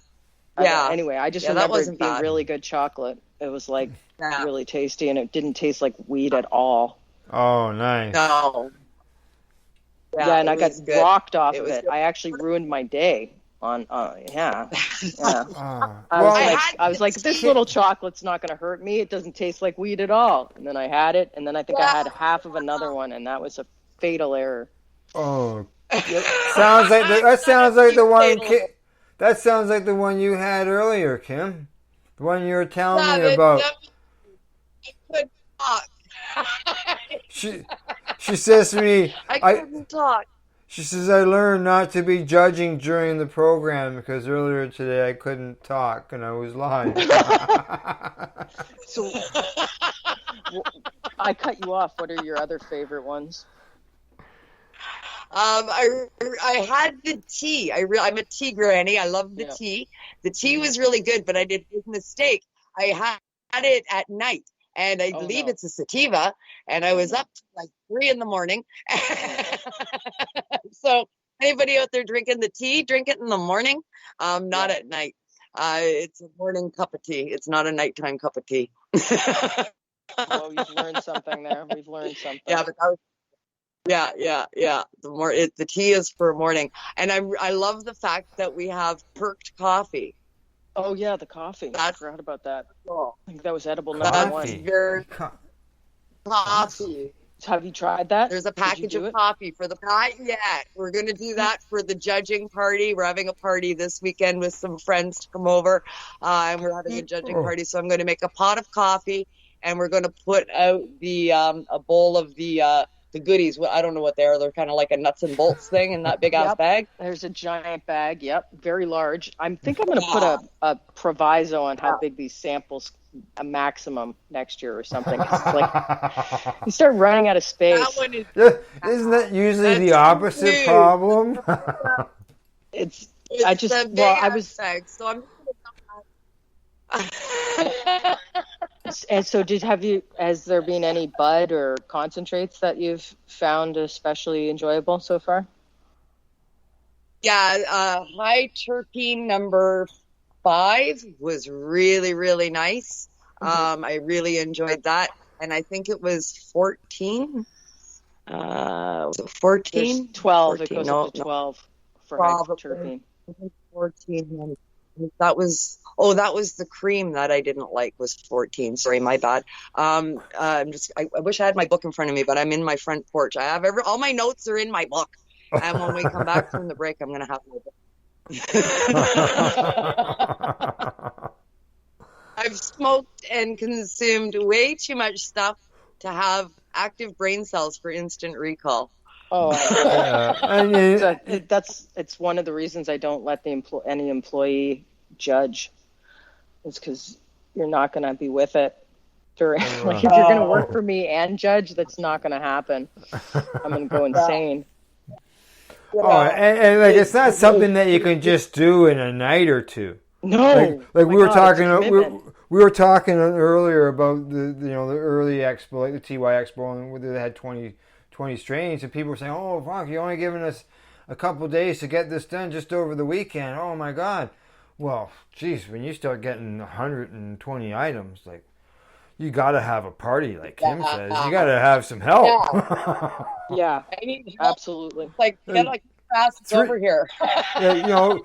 Speaker 5: Anyway, I just remember it being really good chocolate. It was like really tasty, and it didn't taste like weed at all.
Speaker 1: Oh, nice.
Speaker 4: No.
Speaker 5: Yeah, and I got rocked off of it. I actually ruined my day. I was like, this little chocolate's not going to hurt me. It doesn't taste like weed at all. And then I had it, and then I think I had half of another one, and that was a fatal error.
Speaker 1: Oh, sounds like that sounds like the one. That sounds like the one you had earlier, Kim. The one you were telling me about.
Speaker 4: I couldn't talk.
Speaker 1: She says to me,
Speaker 4: I couldn't talk.
Speaker 1: She says, I learned not to be judging during the program because earlier today I couldn't talk and I was lying.
Speaker 5: So, I cut you off. What are your other favorite ones?
Speaker 4: I had the tea. I'm a tea granny. I love the tea. The tea was really good, but I did a mistake. I had it at night. And I believe it's a sativa, and I was up to like 3 a.m. So anybody out there drinking the tea, drink it in the morning, not at night. It's a morning cup of tea. It's not a nighttime cup of tea.
Speaker 5: Oh, you've learned something there. We've learned something.
Speaker 4: Yeah, but yeah. The tea is for morning, and I love the fact that we have perked coffee.
Speaker 5: Oh yeah, the coffee. I forgot about that.
Speaker 4: Cool.
Speaker 5: I think that was edible number 1.
Speaker 4: Very coffee.
Speaker 5: Have you tried that?
Speaker 4: There's a
Speaker 5: Did you
Speaker 4: package
Speaker 5: do
Speaker 4: of
Speaker 5: it?
Speaker 4: coffee for the not yet. We're gonna do that for the judging party. We're having a party this weekend with some friends to come over, and we're having a judging party. So I'm going to make a pot of coffee, and we're going to put out the a bowl of the goodies. I don't know what they are. They're kind of like a nuts and bolts thing in that big ass bag.
Speaker 5: There's a giant bag. Yep, very large. I think I'm going to put a proviso on how big these samples, a maximum next year or something. It's like you start running out of space.
Speaker 4: That one is,
Speaker 1: Isn't that usually the opposite
Speaker 4: huge.
Speaker 1: problem?
Speaker 4: It's
Speaker 5: I just
Speaker 4: a big
Speaker 5: I was
Speaker 4: bag, so I'm.
Speaker 5: and so has there been any bud or concentrates that you've found especially enjoyable so far?
Speaker 4: Yeah, high terpene number 5 was really, really nice. I really enjoyed that. And I think it was 14. Was it 14?
Speaker 5: There's 12.
Speaker 4: 14.
Speaker 5: It goes
Speaker 4: No,
Speaker 5: up to 12 for
Speaker 4: 12.
Speaker 5: high terpene.
Speaker 4: 14. That was the cream that I didn't like was 14. Sorry, my bad. I wish I had my book in front of me, but I'm in my front porch. I have all my notes are in my book. And when we come back from the break, I'm going to have my book. I've smoked and consumed way too much stuff to have active brain cells for instant recall.
Speaker 5: Oh, it's one of the reasons I don't let any employee judge. It's because you're not going to be with it during. Like if you're going to work for me and judge, that's not going to happen. I'm going to go insane.
Speaker 1: And like it's not something that you can just do in a night or two.
Speaker 5: No,
Speaker 1: like we were talking earlier about the early expo, like the TY Expo, and whether they had 20 strains, and people were saying, "Oh, fuck, you're only giving us a couple of days to get this done just over the weekend." Oh my God! Well, geez, when you start getting 120 items, like you got to have a party, like Kim says. You got to have some help.
Speaker 5: Yeah, I need help. Absolutely.
Speaker 4: Like get like fast over here.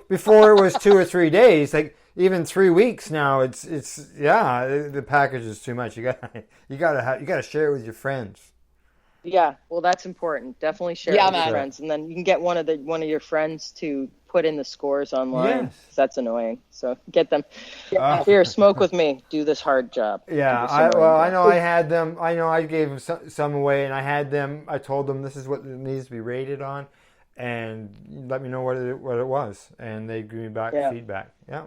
Speaker 1: Before it was 2 or 3 days, like even 3 weeks now. It's the package is too much. You gotta share it with your friends.
Speaker 5: Yeah, well, that's important. Definitely share it with your friends, and then you can get one of your friends to put in the scores online. Yes. That's annoying. So get them here. Smoke with me. Do this hard job.
Speaker 1: Yeah, I know. I had them. I know. I gave them some away, and I had them. I told them this is what it needs to be rated on, and let me know what it was, and they give me back feedback. Yeah,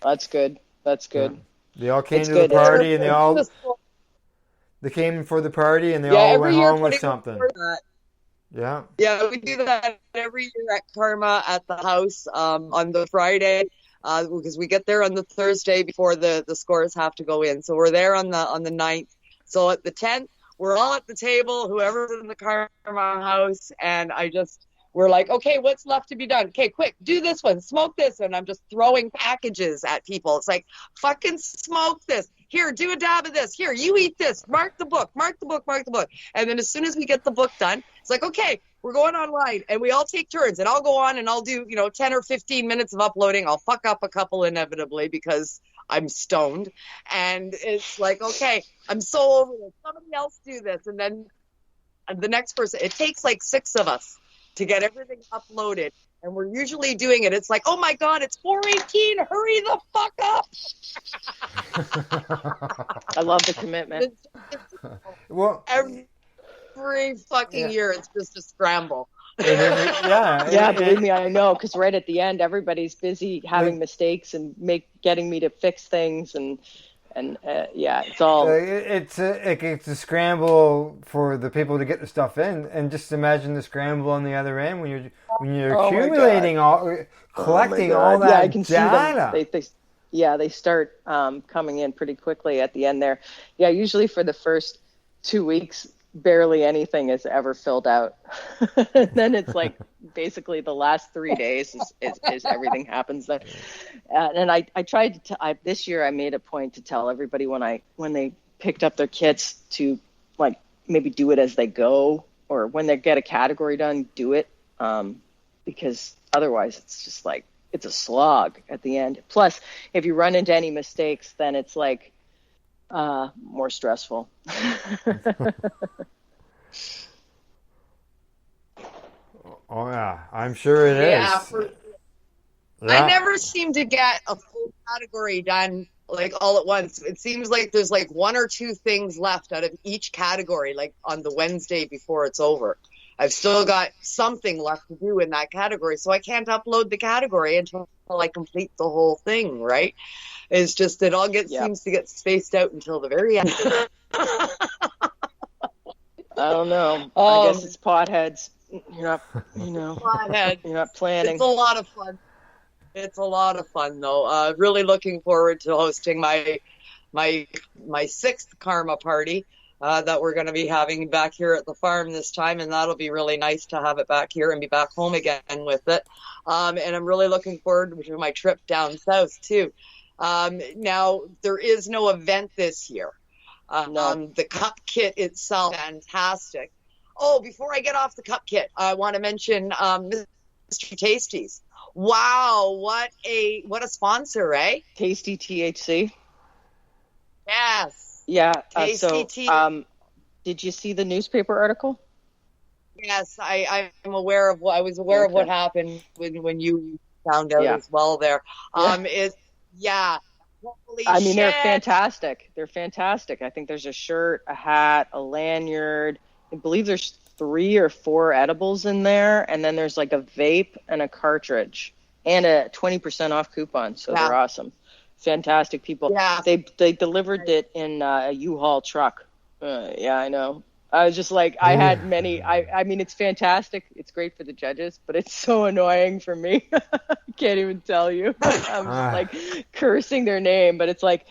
Speaker 5: that's good. That's good.
Speaker 1: Yeah. They all came to the party, and they came for the party, and they all went home with something. Yeah.
Speaker 4: Yeah, we do that every year at Karma at the house on the Friday because we get there on the Thursday before the scores have to go in. So we're there on the 9th. So at the 10th, we're all at the table, whoever's in the Karma house, and we're like, okay, what's left to be done? Okay, quick, do this one, smoke this one. I'm just throwing packages at people. It's like, fucking smoke this. Here, do a dab of this. Here, you eat this. Mark the book. And then as soon as we get the book done, it's like, okay, we're going online. And we all take turns. And I'll go on and I'll do, 10 or 15 minutes of uploading. I'll fuck up a couple inevitably because I'm stoned. And it's like, okay, I'm so over this. Somebody else do this. And then the next person, it takes like 6 of us to get everything uploaded. And we're usually doing it. It's like, oh my God, it's 4:18. Hurry the fuck up.
Speaker 5: I love the commitment.
Speaker 1: Well,
Speaker 4: every fucking year, it's just a scramble.
Speaker 5: Believe me, I know. Because right at the end, everybody's busy having mistakes and getting me to fix things and it's all.
Speaker 1: It's a scramble for the people to get the stuff in, and just imagine the scramble on the other end when you're accumulating collecting all that
Speaker 5: I can
Speaker 1: data.
Speaker 5: See them. They start coming in pretty quickly at the end there. Yeah, usually for the first 2 weeks, barely anything is ever filled out. Then it's like basically the last 3 days is everything happens then. And I tried to this year I made a point to tell everybody when they picked up their kits to like maybe do it as they go, or when they get a category done, do it, because otherwise it's just like it's a slog at the end. Plus, if you run into any mistakes, then it's like more stressful.
Speaker 1: Oh yeah, I'm sure it is.
Speaker 4: Yeah, I
Speaker 1: Yeah.
Speaker 4: never seem to get a full category done like all at once. It seems like there's like one or two things left out of each category, like on the Wednesday before it's over. I've still got something left to do in that category, so I can't upload the category until I complete the whole thing, right? It's just it all seems to get spaced out until the very end.
Speaker 5: I don't know. I guess it's potheads. You're not,
Speaker 4: Pothead.
Speaker 5: you're not planning.
Speaker 4: It's a lot of fun. It's a lot of fun, though. Really looking forward to hosting my sixth Karma party that we're going to be having back here at the farm this time, and that'll be really nice to have it back here and be back home again with it. And I'm really looking forward to my trip down south too. Now there is no event this year. The cup kit itself, fantastic. Oh, before I get off the cup kit, I want to mention Mr. Tasties. Wow, what a sponsor, eh?
Speaker 5: Tasty THC.
Speaker 4: Yes.
Speaker 5: Yeah.
Speaker 4: Tasty
Speaker 5: did you see the newspaper article?
Speaker 4: Yes, I'm aware of what I was aware of what happened when you found out as well there. Holy
Speaker 5: I mean,
Speaker 4: shit.
Speaker 5: they're fantastic. They're fantastic. I think there's a shirt, a hat, a lanyard. I believe there's 3 or 4 edibles in there, and then there's like a vape and a cartridge and a 20% off coupon. So they're awesome. Fantastic people.
Speaker 4: Yeah.
Speaker 5: They delivered it in a U-Haul truck. Yeah, I know. I was just like, I had many. I mean, it's fantastic. It's great for the judges, but it's so annoying for me. I can't even tell you. I'm just like cursing their name, but it's like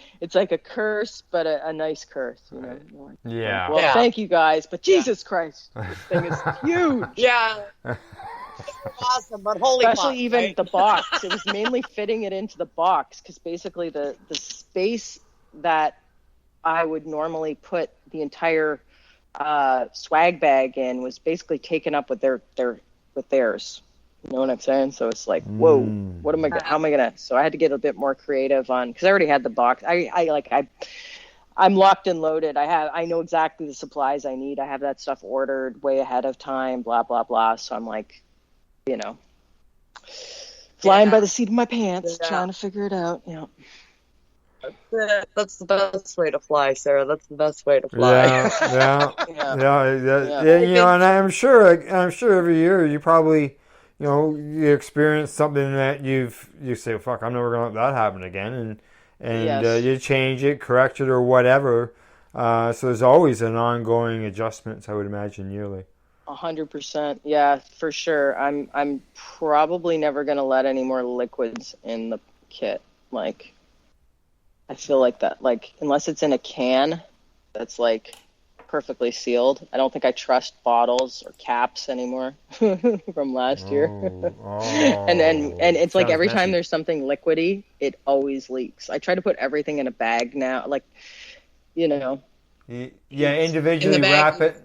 Speaker 5: a curse, but a nice curse, you know.
Speaker 1: Yeah.
Speaker 5: Well, thank you guys, but Jesus Christ, this thing is huge.
Speaker 4: Yeah. Awesome, but holy
Speaker 5: especially
Speaker 4: fuck,
Speaker 5: even
Speaker 4: right?
Speaker 5: the box. It was mainly fitting it into the box because basically the space that I would normally put the entire swag bag in was basically taken up with theirs. You know what I'm saying? So it's like, whoa, what am I? How am I gonna? So I had to get a bit more creative on because I already had the box. I'm locked and loaded. I know exactly the supplies I need. I have that stuff ordered way ahead of time. Blah blah blah. So I'm like, you know, flying by the seat of my pants, trying to figure it out. You know.
Speaker 4: That's the best way to fly, Sarah. That's the best way to fly.
Speaker 1: Yeah. You know, and I'm sure every year you probably, you know, you experience something that you say, fuck, I'm never gonna let that happen again, and you change it, correct it, or whatever. So there's always an ongoing adjustments, I would imagine, yearly.
Speaker 5: 100%, yeah, for sure. I'm probably never gonna let any more liquids in the kit, like. I feel like that, like, unless it's in a can that's, like, perfectly sealed. I don't think I trust bottles or caps anymore from last year. And it's like every time there's something liquidy, it always leaks. I try to put everything in a bag now, like, you know.
Speaker 1: Yeah, individually wrap it.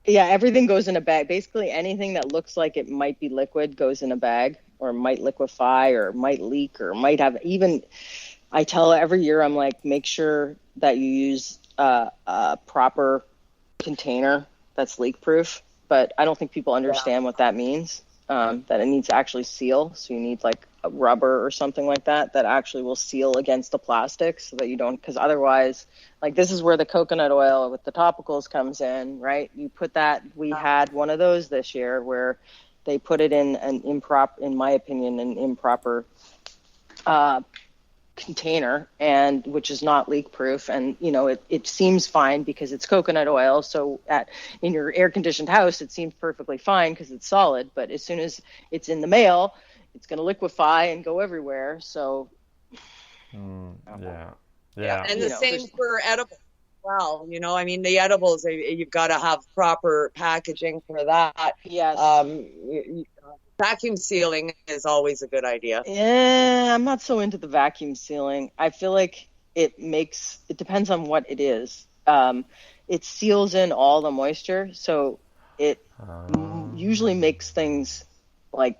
Speaker 5: Yeah, everything goes in a bag. Basically, anything that looks like it might be liquid goes in a bag or might liquefy or might leak or might have even... I tell every year, I'm like, make sure that you use a proper container that's leak proof. But I don't think people understand what that means, that it needs to actually seal. So you need like a rubber or something like that actually will seal against the plastic so that you don't, because otherwise, like this is where the coconut oil with the topicals comes in, right? You put that, we had one of those this year where they put it in an improper, in my opinion, an improper container, and which is not leak proof, and you know it seems fine because it's coconut oil, so in your air conditioned house it seems perfectly fine because it's solid, but as soon as it's in the mail it's going to liquefy and go everywhere. So
Speaker 4: and the same for edibles. Well, you know, I mean, the edibles, you've got to have proper packaging for that.
Speaker 5: Yes.
Speaker 4: Vacuum sealing is always a good idea.
Speaker 5: Yeah, I'm not so into the vacuum sealing. I feel like it depends on what it is. It seals in all the moisture, so it usually makes things like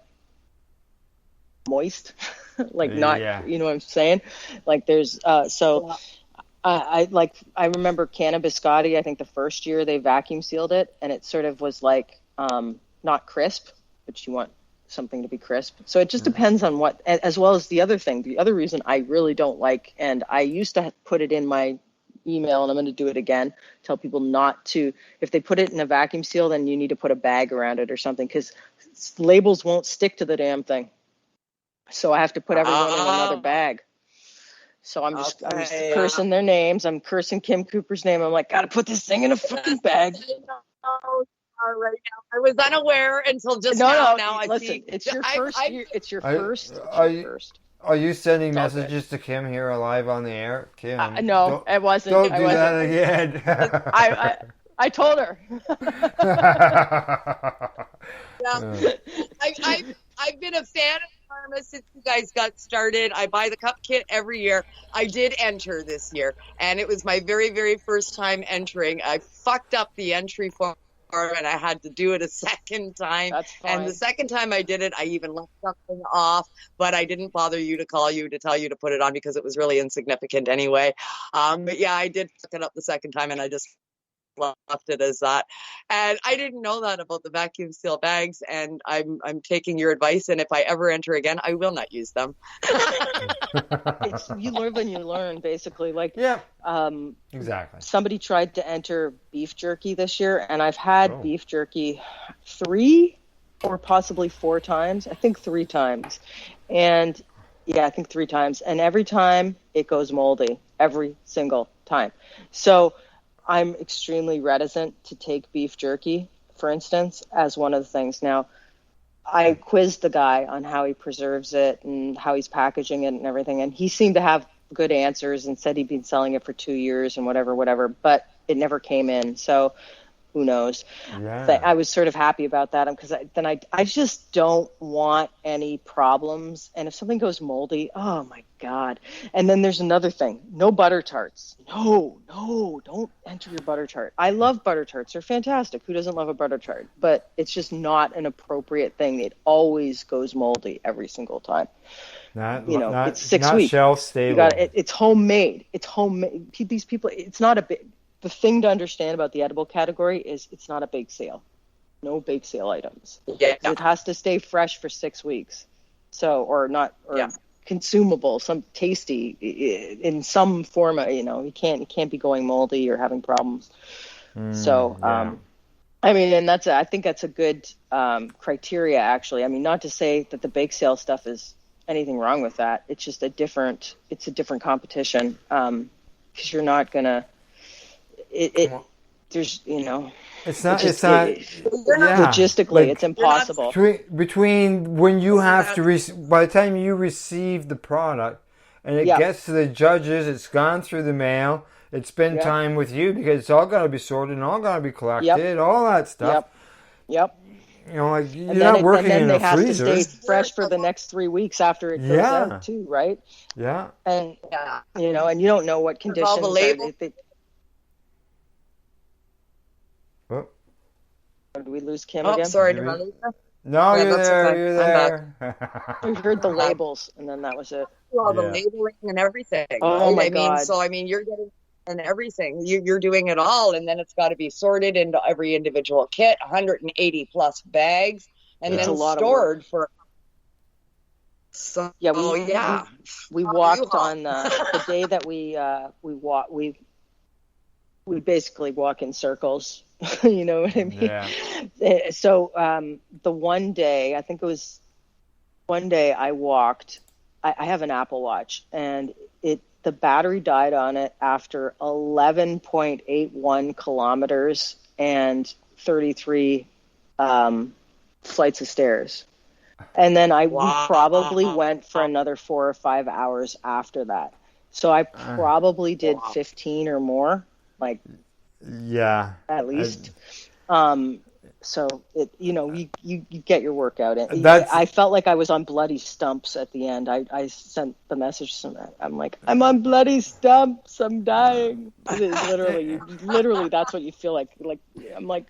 Speaker 5: moist, like not, you know what I'm saying? Like there's, I remember Cannabis Scotty. I think the first year they vacuum sealed it, and it sort of was like not crisp, but you want something to be crisp. So it just depends on what, as well as the other thing. The other reason I really don't like, and I used to put it in my email, and I'm going to do it again, tell people not to, if they put it in a vacuum seal, then you need to put a bag around it or something, because labels won't stick to the damn thing. So I have to put everyone in another bag. So I'm just cursing their names. I'm cursing Kim Cooper's name. I'm like, gotta put this thing in a fucking bag.
Speaker 4: All right, now. I was unaware until just now. Now I
Speaker 5: listen,
Speaker 4: see.
Speaker 5: it's your first year. It's your first.
Speaker 1: Are you sending messages to Kim here live on the air? Kim,
Speaker 5: no, I wasn't.
Speaker 1: Don't do that again.
Speaker 5: I told her.
Speaker 4: I've been a fan of Karma since you guys got started. I buy the cup kit every year. I did enter this year, and it was my very, very first time entering. I fucked up the entry form, and I had to do it a second time.
Speaker 5: That's fine.
Speaker 4: And the second time I did it, I even left something off, but I didn't bother you to call you to tell you to put it on because it was really insignificant anyway. But yeah, I did fuck it up the second time, and I just left it as that. And I didn't know that about the vacuum seal bags, and I'm taking your advice, and if I ever enter again, I will not use them.
Speaker 5: You live and you learn, basically. Like,
Speaker 1: exactly.
Speaker 5: Somebody tried to enter beef jerky this year, and I've had beef jerky 3 or possibly 4 times. I think 3 times. And yeah, I think 3 times. And every time it goes moldy, every single time. So I'm extremely reticent to take beef jerky, for instance, as one of the things. Now, I quizzed the guy on how he preserves it and how he's packaging it and everything, and he seemed to have good answers and said he'd been selling it for 2 years and whatever, but it never came in. So who knows?
Speaker 1: Yeah.
Speaker 5: But I was sort of happy about that because I just don't want any problems. And if something goes moldy, oh my God. And then there's another thing. No butter tarts. No, don't enter your butter tart. I love butter tarts. They're fantastic. Who doesn't love a butter tart? But it's just not an appropriate thing. It always goes moldy every single time. It's 6 weeks.
Speaker 1: Shelf stable.
Speaker 5: It's homemade. It's homemade. These people, it's not a big... The thing to understand about the edible category is it's not a bake sale. No bake sale items.
Speaker 4: Yeah.
Speaker 5: It has to stay fresh for 6 weeks. Or consumable, some tasty in some form. You can't be going moldy or having problems. I mean, and I think that's a good criteria, actually. I mean, not to say that the bake sale stuff is anything wrong with that. It's just a different competition because you're not gonna. Logistically, it's impossible.
Speaker 1: Between when you have to by the time you receive the product and it gets to the judges, it's gone through the mail, it's spent time with you because it's all got to be sorted and all got to be collected, all that stuff.
Speaker 5: Yep.
Speaker 1: You're not working in a freezer. And then they have to
Speaker 5: stay fresh for the next 3 weeks after it goes out too, right?
Speaker 1: Yeah.
Speaker 5: And and you don't know what conditions.
Speaker 4: All the labels.
Speaker 5: Did we lose Kim again?
Speaker 4: Sorry.
Speaker 1: No, you're there.
Speaker 5: We heard the labels, and then that was it.
Speaker 4: All the labeling and everything.
Speaker 5: Oh my God!
Speaker 4: So you're getting and everything. You're doing it all, and then it's got to be sorted into every individual kit, 180 plus bags, and then stored for. So
Speaker 5: we walked on the day that we basically walk in circles. You know what I mean?
Speaker 1: Yeah.
Speaker 5: So the one day, I think it was one day I walked, I have an Apple Watch, and the battery died on it after 11.81 kilometers and 33 flights of stairs. And then we probably went for another 4 or 5 hours after that. So I probably did 15 or more, at least. So you get your workout in. I felt like I was on bloody stumps at the end. I sent the message. I'm like, I'm on bloody stumps. I'm dying. It's literally that's what you feel like. Like I'm like,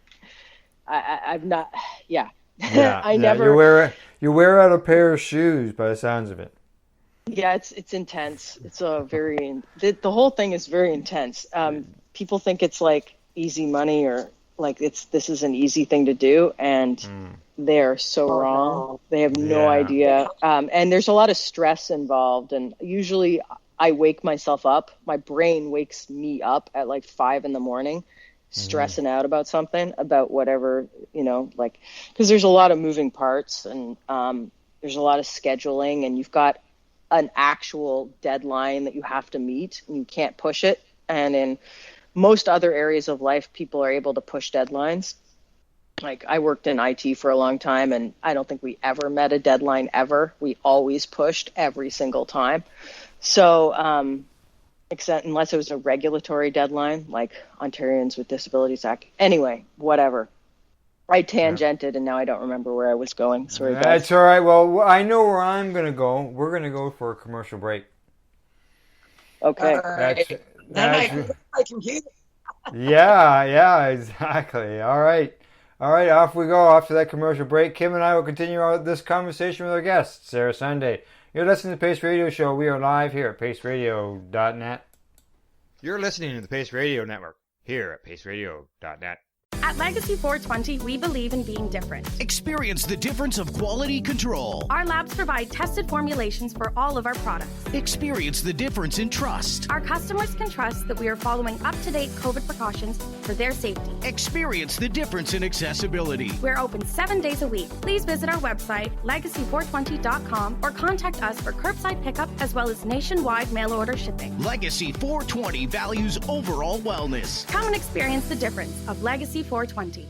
Speaker 5: I'm not. Yeah. I never.
Speaker 1: You wear out a pair of shoes by the sounds of it.
Speaker 5: Yeah, it's intense. It's a the whole thing is very intense. People think it's like easy money or like this is an easy thing to do, and they're so wrong. They have no idea. And there's a lot of stress involved, and usually I wake myself up. My brain wakes me up at like 5 a.m, stressing out about something, about whatever, like, because there's a lot of moving parts, and there's a lot of scheduling, and you've got an actual deadline that you have to meet, and you can't push it. And in most other areas of life, people are able to push deadlines. Like, I worked in IT for a long time, and I don't think we ever met a deadline ever. We always pushed every single time. So, except unless it was a regulatory deadline, like Ontarians with Disabilities Act. Anyway, whatever. I tangented, and now I don't remember where I was going. Sorry, guys.
Speaker 1: That's all right. Well, I know where I'm going to go. We're going to go for a commercial break.
Speaker 5: Okay.
Speaker 11: Then I can my computer.
Speaker 1: Yeah, exactly. All right, off we go. After that commercial break, Kim and I will continue this conversation with our guest, Sarah Sunday. You're listening to the Pace Radio Show. We are live here at paceradio.net. You're listening to the Pace Radio Network here at paceradio.net.
Speaker 6: At Legacy 420, we believe in being different.
Speaker 7: Experience the difference of quality control.
Speaker 6: Our labs provide tested formulations for all of our products.
Speaker 7: Experience the difference in trust.
Speaker 6: Our customers can trust that we are following up-to-date COVID precautions for their safety.
Speaker 7: Experience the difference in accessibility.
Speaker 6: We're open 7 days a week. Please visit our website, legacy420.com, or contact us for curbside pickup as well as nationwide mail order shipping.
Speaker 7: Legacy 420 values overall wellness.
Speaker 6: Come and experience the difference of Legacy 420.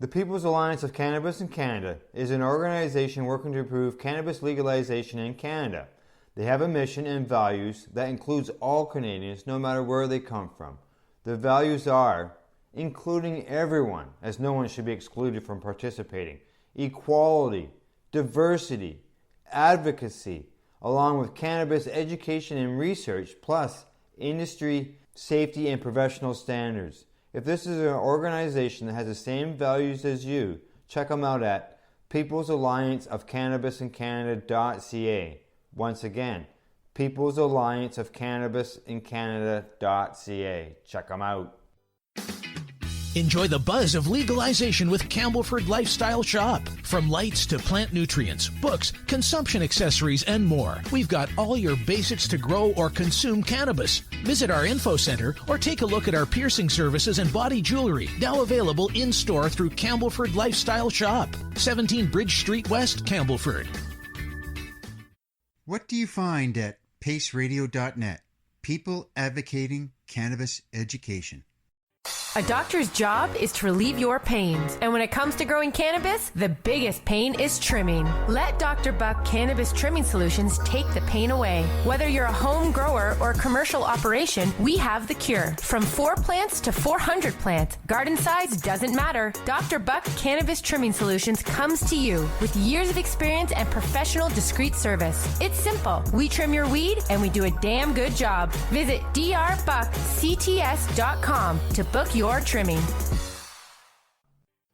Speaker 1: The People's Alliance of Cannabis in Canada is an organization working to improve cannabis legalization in Canada. They have a mission and values that includes all Canadians, no matter where they come from. The values are including everyone, as no one should be excluded from participating, equality, diversity, advocacy, along with cannabis education and research, plus industry, safety, and professional standards. If this is an organization that has the same values as you, check them out at People's Alliance of Cannabis in Canada.ca. Once again, People's Alliance of Cannabis in Canada.ca. Check them out.
Speaker 7: Enjoy the buzz of legalization with Campbellford Lifestyle Shop. From lights to plant nutrients, books, consumption accessories, and more, we've got all your basics to grow or consume cannabis. Visit our info center or take a look at our piercing services and body jewelry, now available in-store through Campbellford Lifestyle Shop, 17 Bridge Street West, Campbellford.
Speaker 9: What do you find at paceradio.net? People advocating cannabis education.
Speaker 8: A doctor's job is to relieve your pains. And when it comes to growing cannabis, the biggest pain is trimming. Let Dr. Buck Cannabis Trimming Solutions take the pain away. Whether you're a home grower or a commercial operation, we have the cure. From 4 plants to 400 plants, garden size doesn't matter. Dr. Buck Cannabis Trimming Solutions comes to you with years of experience and professional discreet service. It's simple. We trim your weed and we do a damn good job. Visit drbuckcts.com to book your trimming.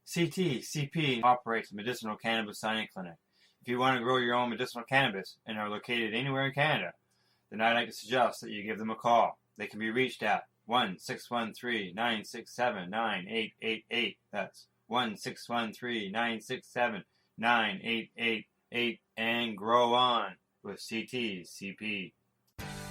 Speaker 1: CP operates a medicinal cannabis signing clinic. If you want to grow your own medicinal cannabis and are located anywhere in Canada, then I'd like to suggest that you give them a call. They can be reached at 1-613-967-9888. That's 1-613-967-9888, and grow on with CP.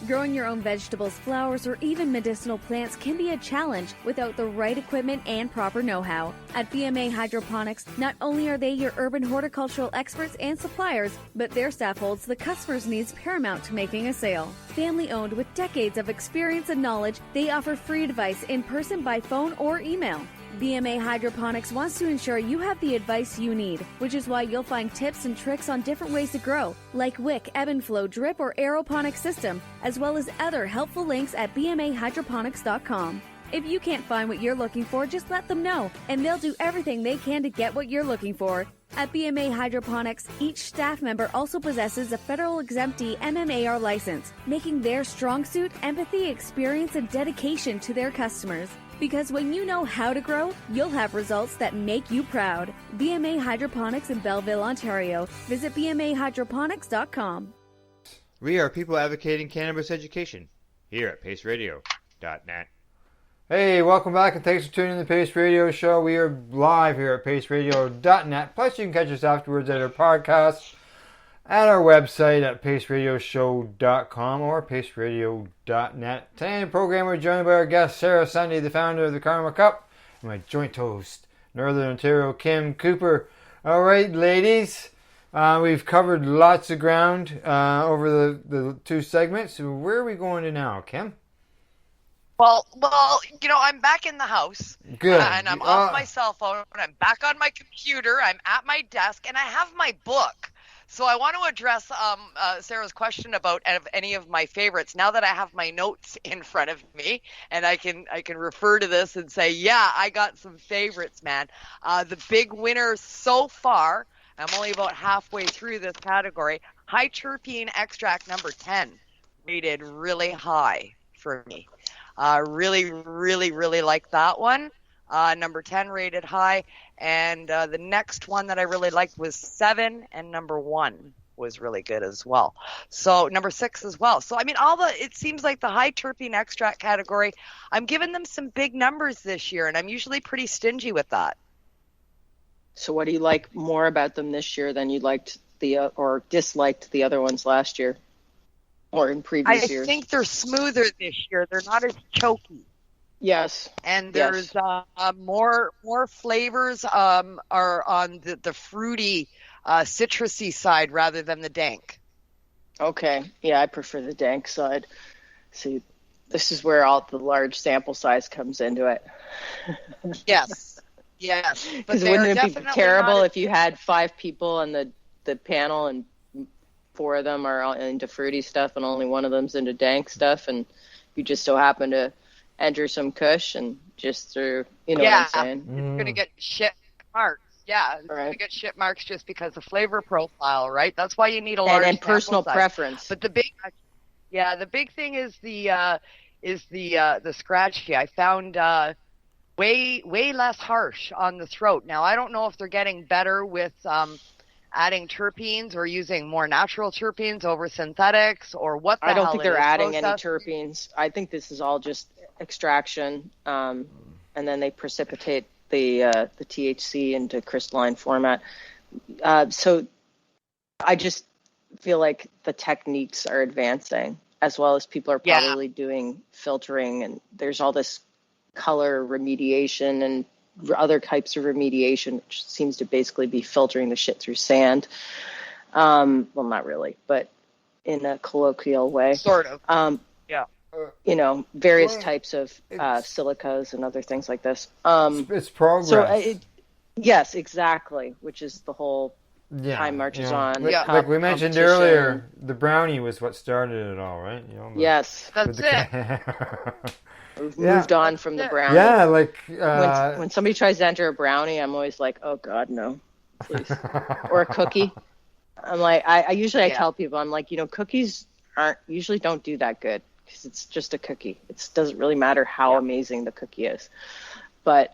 Speaker 12: Growing your own vegetables, flowers, or even medicinal plants can be a challenge without the right equipment and proper know-how. At BMA Hydroponics, not only are they your urban horticultural experts and suppliers, but their staff holds the customer's needs paramount to making a sale. Family-owned with decades of experience and knowledge, they offer free advice in person, by phone, or email. BMA Hydroponics wants to ensure you have the advice you need, which is why you'll find tips and tricks on different ways to grow, like wick, ebb and flow, drip, or aeroponic system, as well as other helpful links at bmahydroponics.com. If you can't find what you're looking for, just let them know, and they'll do everything they can to get what you're looking for. At BMA Hydroponics, each staff member also possesses a federal exemptee MMAR license, making their strong suit empathy, experience, and dedication to their customers. Because when you know how to grow, you'll have results that make you proud. BMA Hydroponics in Belleville, Ontario. Visit bmahydroponics.com.
Speaker 1: We are people advocating cannabis education here at paceradio.net. Hey, welcome back and thanks for tuning in to the Pace Radio Show. We are live here at paceradio.net. Plus, you can catch us afterwards at our podcast at our website at paceradioshow.com or paceradio.net. Today in the program, we're joined by our guest, Sarah Sunday, the founder of the Karma Cup, and my joint host, Northern Ontario, Kim Cooper. All right, ladies, we've covered lots of ground over the two segments. So where are we going to now, Kim?
Speaker 4: Well, I'm back in the house.
Speaker 1: Good.
Speaker 4: And I'm off my cell phone. I'm back on my computer. I'm at my desk, and I have my book. So I want to address Sarah's question about any of my favorites. Now that I have my notes in front of me, and I can refer to this and say, yeah, I got some favorites, man. The big winner so far, I'm only about halfway through this category, high terpene extract number 10, rated really high for me. Really, really, really like that one. Number 10 rated high. And the next one that I really liked was 7, and number 1 was really good as well. So number 6 as well. So, I mean, it seems like the high terpene extract category, I'm giving them some big numbers this year, and I'm usually pretty stingy with that.
Speaker 5: So what do you like more about them this year than you liked or disliked the other ones last year or in previous years?
Speaker 4: I think they're smoother this year. They're not as choky.
Speaker 5: Yes.
Speaker 4: And there's more flavors are on the fruity, citrusy side rather than the dank.
Speaker 5: Okay. Yeah, I prefer the dank side. See, this is where all the large sample size comes into it.
Speaker 4: Yes. Yes.
Speaker 5: Because wouldn't it be terrible if you had 5 people on the panel and 4 of them are all into fruity stuff and only one of them's into dank stuff, and you just so happen to enter some kush and just through, what I'm saying?
Speaker 4: It's going to get shit marks. Yeah, it's going to get shit marks just because of flavor profile, right? That's why you need a large
Speaker 5: and personal
Speaker 4: size.
Speaker 5: preference.
Speaker 4: But the big thing is the scratchy. I found way less harsh on the throat. Now I don't know if they're getting better with adding terpenes or using more natural terpenes over synthetics or what the hell.
Speaker 5: I don't think they're adding any
Speaker 4: process.
Speaker 5: terpenes. I think this is all just extraction, and then they precipitate the THC into crystalline format. So I just feel like the techniques are advancing, as well as people are probably doing filtering, and there's all this color remediation and other types of remediation, which seems to basically be filtering the shit through sand. Well, not really, but in a colloquial way.
Speaker 4: Sort of.
Speaker 5: Various types of silicas and other things like this.
Speaker 1: It's progress.
Speaker 5: So yes, exactly, which is the whole time marches on.
Speaker 1: Like we mentioned earlier, the brownie was what started it all, right?
Speaker 5: Yes.
Speaker 4: That's it.
Speaker 5: We've moved on from the brownie.
Speaker 1: Yeah, like...
Speaker 5: when somebody tries to enter a brownie, I'm always like, oh, God, no, please. Or a cookie. I'm like, I usually tell people, I'm like, cookies usually don't do that good because it's just a cookie. It doesn't really matter how amazing the cookie is. But,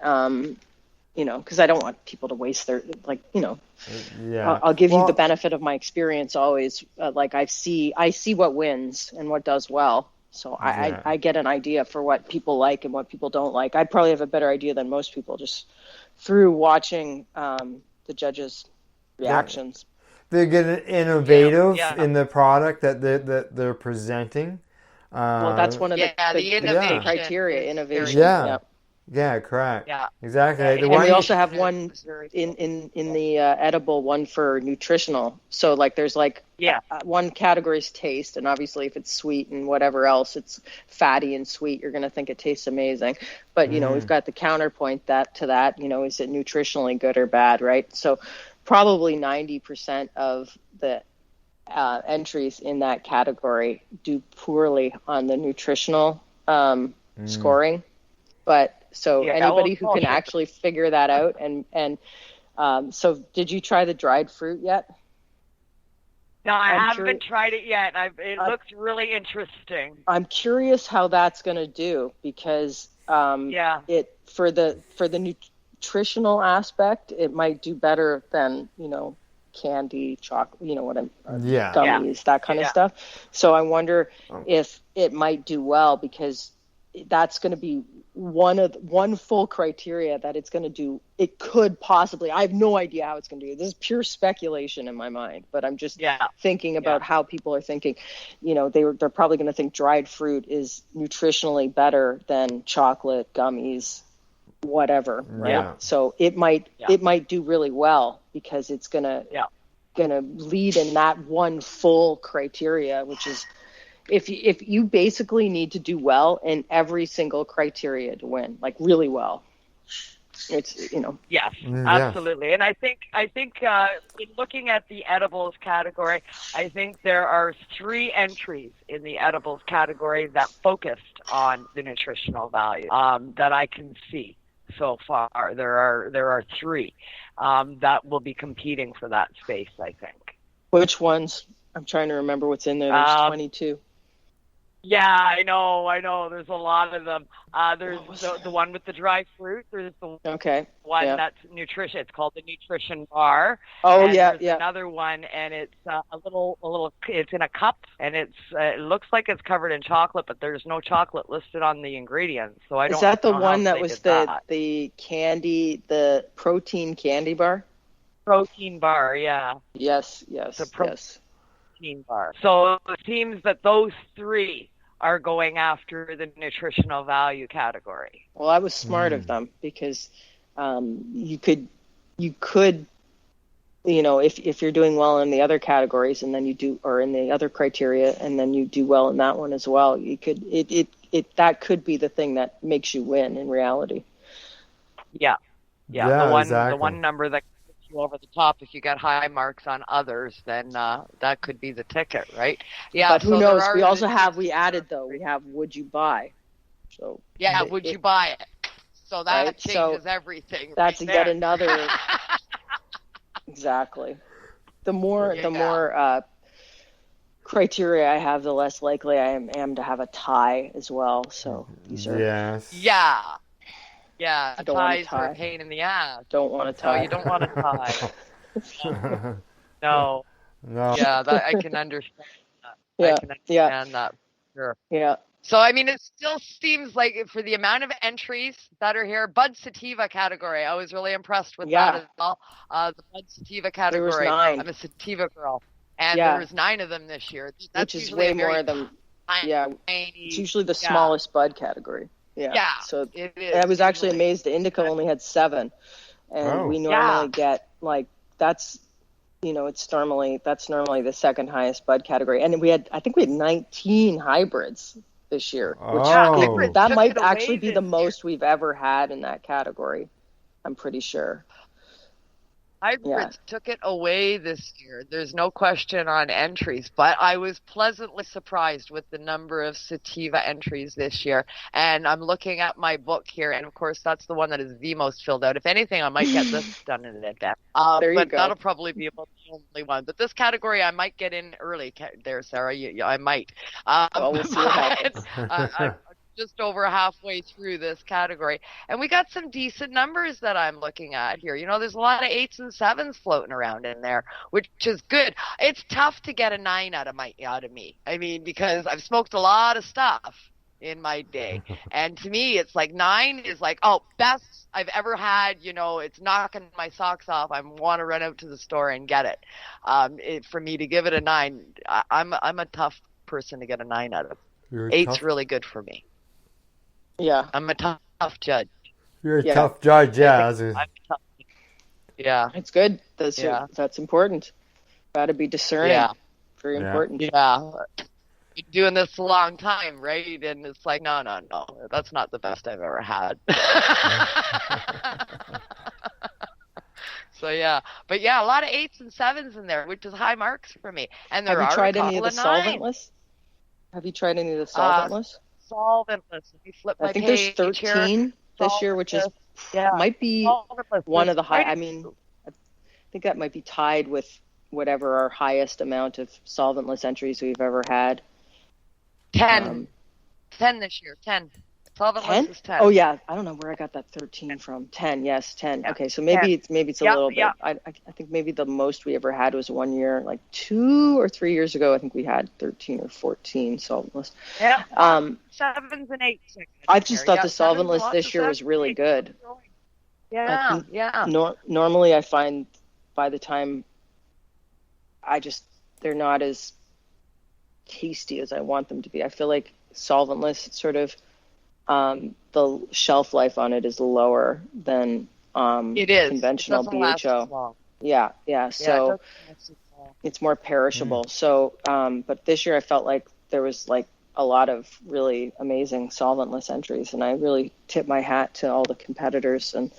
Speaker 5: because I don't want people to waste their, I'll give you the benefit of my experience always. I see what wins and what does well. So I get an idea for what people like and what people don't like. I probably have a better idea than most people just through watching the judges' reactions.
Speaker 1: They get innovative in the product that they're presenting.
Speaker 5: Well, that's one of the criteria, innovation.
Speaker 1: Yeah, correct.
Speaker 4: Yeah,
Speaker 5: exactly. And we also have one in the edible, one for nutritional. So there's one category is taste, and obviously if it's sweet and whatever else, it's fatty and sweet, you're going to think it tastes amazing. But we've got the counterpoint to that. Is it nutritionally good or bad, right? So probably 90% of the entries in that category do poorly on the nutritional scoring, but. So anybody who can actually figure that out and so did you try the dried fruit yet?
Speaker 4: No, I haven't tried it yet. It looks really interesting.
Speaker 5: I'm curious how that's going to do because It for the nutritional aspect, it might do better than, candy, chocolate, gummies, that kind of stuff. So I wonder if it might do well, because that's going to be one full criteria that it's going to do. It could possibly, I have no idea how it's going to do. This is pure speculation in my mind, but I'm just thinking about how people are thinking. They're probably going to think dried fruit is nutritionally better than chocolate, gummies, whatever, right?
Speaker 1: Yeah.
Speaker 5: So it might do really well, because it's gonna lead in that one full criteria, which is if you basically need to do well in every single criteria to win, like really well. It's
Speaker 4: Yes, absolutely. And I think in looking at the edibles category, I think there are 3 entries in the edibles category that focused on the nutritional value that I can see. So far, there are 3 that will be competing for that space, I think.
Speaker 5: Which ones? I'm trying to remember what's in there. There's 22.
Speaker 4: Yeah, I know. There's a lot of them. There's the one with the dry fruit. There's the one that's nutrition. It's called the nutrition bar.
Speaker 5: Oh,
Speaker 4: and
Speaker 5: yeah,
Speaker 4: there's another one, and it's a little. It's in a cup, and it looks like it's covered in chocolate, but there's no chocolate listed on the ingredients. So I don't.
Speaker 5: Is that the
Speaker 4: know
Speaker 5: one
Speaker 4: how
Speaker 5: that
Speaker 4: they
Speaker 5: was
Speaker 4: did that.
Speaker 5: the candy, the protein candy bar?
Speaker 4: Protein bar, yeah.
Speaker 5: Yes.
Speaker 4: Protein bar. So it seems that those 3 are going after the nutritional value category.
Speaker 5: Well, I was smart of them, because you could, if you're doing well in the other categories, and then you do, or in the other criteria, and then you do well in that one as well, you could, that could be the thing that makes you win in reality.
Speaker 4: Yeah.
Speaker 1: Exactly.
Speaker 4: The one number that puts you over the top, if you get high marks on others, then that could be the ticket, right? Yeah.
Speaker 5: But who knows? We also have, we added would you buy? So
Speaker 4: would you buy it? So that
Speaker 5: right?
Speaker 4: changes everything.
Speaker 5: That's
Speaker 4: right
Speaker 5: yet
Speaker 4: there.
Speaker 5: another. Exactly. The more criteria I have, the less likely I am to have a tie as well. So these are
Speaker 4: Yeah, ties are a pain in the ass.
Speaker 5: Don't want a tie.
Speaker 4: No, you don't want a tie. No. Yeah, that I can understand that.
Speaker 5: Yeah.
Speaker 4: I can understand that. Sure.
Speaker 5: Yeah.
Speaker 4: So, I mean, it still seems like for the amount of entries that are here, Bud Sativa category, I was really impressed with that as well. The Bud Sativa category.
Speaker 5: There was 9.
Speaker 4: I'm a sativa girl. And there was 9 of them this year. That's
Speaker 5: which is way more than, it's usually the smallest Bud category. Yeah. So
Speaker 4: it is.
Speaker 5: I was actually amazed the Indica only had 7. And we normally get, like, that's normally the second highest Bud category. And I think we had 19 hybrids this year, which that might actually be the most we've ever had in that category. I'm pretty sure.
Speaker 4: Hybrids took it away this year. There's no question on entries, but I was pleasantly surprised with the number of sativa entries this year. And I'm looking at my book here, and of course that's the one that is the most filled out. If anything, I might get this done in advance.
Speaker 5: There you go.
Speaker 4: That'll probably be about the only one. But this category, I might get in early there, Sarah. I might.
Speaker 5: Well, we'll see what happens.
Speaker 4: I'm just over halfway through this category, and we got some decent numbers that I'm looking at here. There's a lot of 8s and 7s floating around in there, which is good. It's tough to get a 9 out of me. I mean, because I've smoked a lot of stuff in my day, and to me, it's like 9 is like, best I've ever had. It's knocking my socks off. I want to run out to the store and get it. For me to give it a 9, I'm a tough person to get a 9 out of. 8's really good for me.
Speaker 5: Yeah.
Speaker 4: I'm a tough judge.
Speaker 1: You're a tough judge,
Speaker 4: I'm tough. Yeah.
Speaker 5: It's good. That's important. Got to be discerning.
Speaker 4: Yeah.
Speaker 5: Very important.
Speaker 4: Yeah. Been doing this a long time, right? And it's like, no. That's not the best I've ever had. So, yeah. But, a lot of 8s and 7s in there, which is high marks for me. And there
Speaker 5: Have you tried
Speaker 4: a
Speaker 5: any of the
Speaker 4: 9s.
Speaker 5: solventless? Have you tried any of the solventless?
Speaker 4: Solventless. Let me flip my
Speaker 5: I think
Speaker 4: page
Speaker 5: there's 13 this year, which is might be one of the high. I mean, I think that might be tied with whatever our highest amount of solventless entries we've ever had.
Speaker 4: 10 this year. 10 Solventless
Speaker 5: 10?
Speaker 4: is 10.
Speaker 5: Oh yeah, I don't know where I got that 13 from. 10, yes, 10.
Speaker 4: Yeah.
Speaker 5: Okay, so maybe
Speaker 4: 10.
Speaker 5: it's a
Speaker 4: Yeah,
Speaker 5: little bit.
Speaker 4: yeah.
Speaker 5: I think maybe the most we ever had was 1 year, like 2 or 3 years ago. I think we had 13 or 14 solventless.
Speaker 4: Yeah. 7s and 8s.
Speaker 5: I just thought the
Speaker 4: sevens,
Speaker 5: solventless
Speaker 4: lots
Speaker 5: this
Speaker 4: of
Speaker 5: year was
Speaker 4: sevens,
Speaker 5: really
Speaker 4: 8s.
Speaker 5: good.
Speaker 4: Yeah,
Speaker 5: Like,
Speaker 4: yeah.
Speaker 5: Normally I find by the time they're not as tasty as I want them to be. I feel like solventless sort of the shelf life on it is lower than
Speaker 4: It is.
Speaker 5: conventional
Speaker 4: It doesn't last as
Speaker 5: BHO.
Speaker 4: long.
Speaker 5: Yeah. So it's more perishable. So, but this year I felt like there was like a lot of really amazing solventless entries, and I really tip my hat to all the competitors, and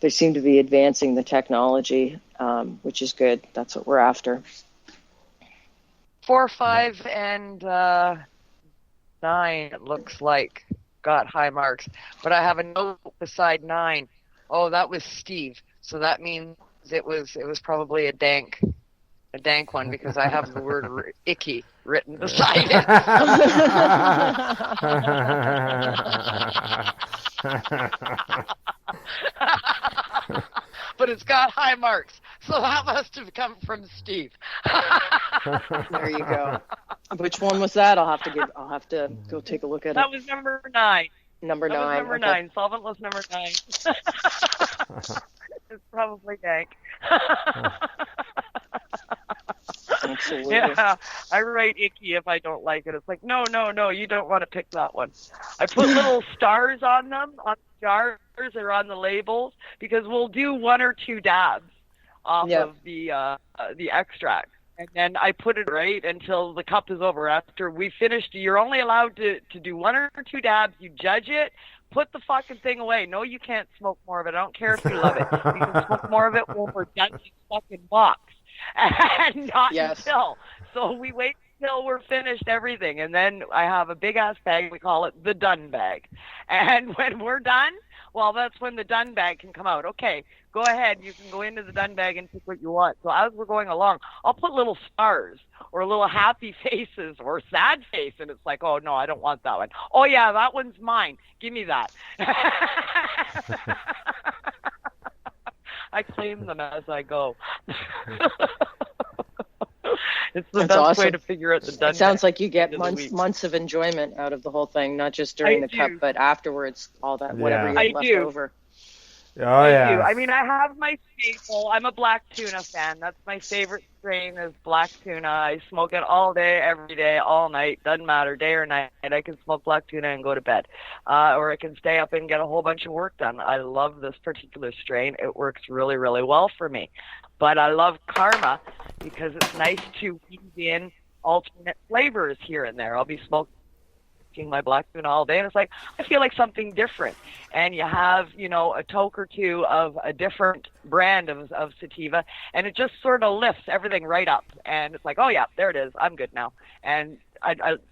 Speaker 5: they seem to be advancing the technology, which is good. That's what we're after.
Speaker 4: 4, 5, and 9, it looks like, got high marks. But I have a note beside 9. Oh, that was Steve. So that means it was probably a dank one, because I have the word icky written beside it. But it's got high marks, so that must have come from Steve.
Speaker 5: There you go. Which one was that? I'll have to go take a look at it.
Speaker 4: That was number 9.
Speaker 5: Number 9.
Speaker 4: That was number
Speaker 5: okay.
Speaker 4: 9. Solventless number 9. It's probably dank.
Speaker 5: Absolutely.
Speaker 4: Yeah, I write icky if I don't like it. It's like, no, you don't want to pick that one. I put little stars on them, on the jars or on the labels, because we'll do 1 or 2 dabs off of the extract. And then I put it right until the cup is over. After we finished, you're only allowed to do 1 or 2 dabs. You judge it. Put the fucking thing away. No, you can't smoke more of it. I don't care if you love it. You can smoke more of it when we're done this fucking box. And not until. So we wait until we're finished everything. And then I have a big-ass bag. We call it the done bag. And when we're done, well, that's when the done bag can come out. Okay, go ahead. You can go into the done bag and pick what you want. So as we're going along, I'll put little stars or little happy faces or sad face. And it's like, oh, no, I don't want that one. Oh, yeah, that one's mine. Give me that. I claim them as I go. It's the
Speaker 5: That's
Speaker 4: best
Speaker 5: awesome.
Speaker 4: way to figure out the done.
Speaker 5: It sounds like you get months of enjoyment out of the whole thing, not just during the cup, but afterwards, all that, whatever you have left over.
Speaker 1: Oh, yeah.
Speaker 4: I do. I mean, I have my staple. I'm a black tuna fan. That's my favorite strain is black tuna. I smoke it all day, every day, all night. Doesn't matter, day or night. I can smoke black tuna and go to bed. Or I can stay up and get a whole bunch of work done. I love this particular strain. It works really, really well for me. But I love Karma because it's nice to weave in alternate flavors here and there. I'll be smoking my black tuna all day, and it's like I feel like something different. And you have, a toke or two of a different brand of sativa, and it just sort of lifts everything right up. And it's like, oh yeah, there it is. I'm good now. And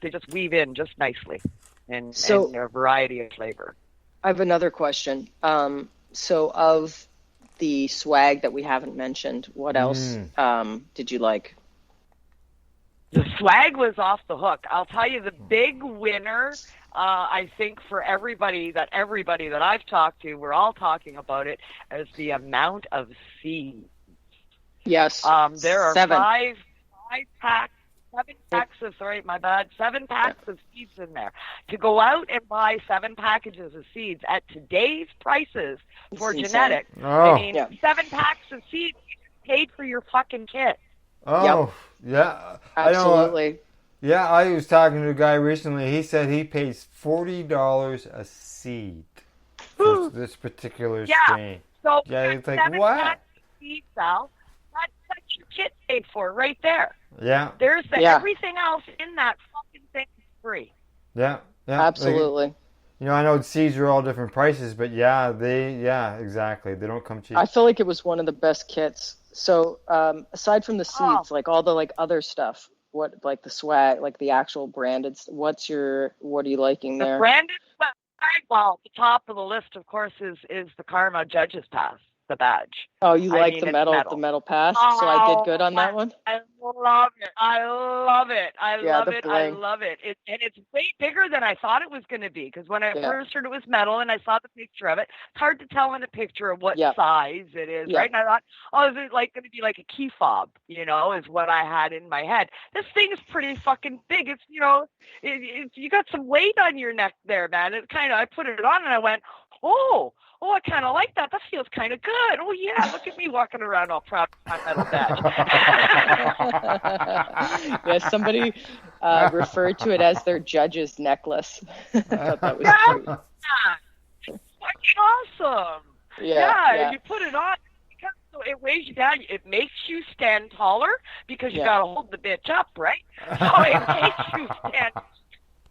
Speaker 4: they just weave in just nicely, and a variety of flavor.
Speaker 5: I have another question. So of the swag that we haven't mentioned, what else did you like?
Speaker 4: The swag was off the hook. I'll tell you, the big winner, I think for everybody that I've talked to, we're all talking about it, is the amount of seeds.
Speaker 5: Yes.
Speaker 4: There are
Speaker 5: 7
Speaker 4: packs of seeds in there. To go out and buy 7 packages of seeds at today's prices for genetics, 7 packs of seeds paid for your fucking kit.
Speaker 1: Oh, yeah.
Speaker 5: Absolutely.
Speaker 1: I was talking to a guy recently. He said he pays $40 a seed for this particular strain.
Speaker 4: So
Speaker 1: it's like,
Speaker 4: 7
Speaker 1: what?
Speaker 4: packs of seeds, Al, that's your kit paid for right there.
Speaker 1: Yeah.
Speaker 4: There's everything else in that fucking thing is free.
Speaker 1: Yeah.
Speaker 5: Absolutely.
Speaker 1: I know seeds are all different prices, but exactly. They don't come cheap.
Speaker 5: I feel like it was one of the best kits. So aside from the seeds, like all the other stuff, what the swag, like the actual branded, what are you liking there?
Speaker 4: The branded swag, well, the top of the list, of course, is the Karma Judges Pass. the badge.
Speaker 5: Oh, you
Speaker 4: I
Speaker 5: like
Speaker 4: mean,
Speaker 5: the
Speaker 4: it's
Speaker 5: metal pass? So I did good on that
Speaker 4: Oh,
Speaker 5: one.
Speaker 4: I love it. I love it. I
Speaker 5: Yeah,
Speaker 4: love
Speaker 5: the
Speaker 4: it. I
Speaker 5: bling.
Speaker 4: love it. And it's way bigger than I thought it was going to be. Because when I
Speaker 5: Yeah.
Speaker 4: first heard it was metal and I saw the picture of it, it's hard to tell in a picture of what
Speaker 5: Yep.
Speaker 4: size it is,
Speaker 5: Yep.
Speaker 4: right? And I thought, oh, is it like going to be like a key fob? You know, is what I had in my head. This thing is pretty fucking big. It's, you know, you got some weight on your neck there, man. It kind of, I put it on and I went, oh, I kind of like that. That feels kind of good. Oh, yeah, look at me walking around all proud of my metal badge.
Speaker 5: Yeah, somebody referred to it as their judge's necklace. I thought that was cute.
Speaker 4: It's fucking awesome.
Speaker 5: Yeah.
Speaker 4: You put it on. So it weighs you down. It makes you stand taller because you
Speaker 5: Yeah.
Speaker 4: got to hold the bitch up, right? So it makes you stand.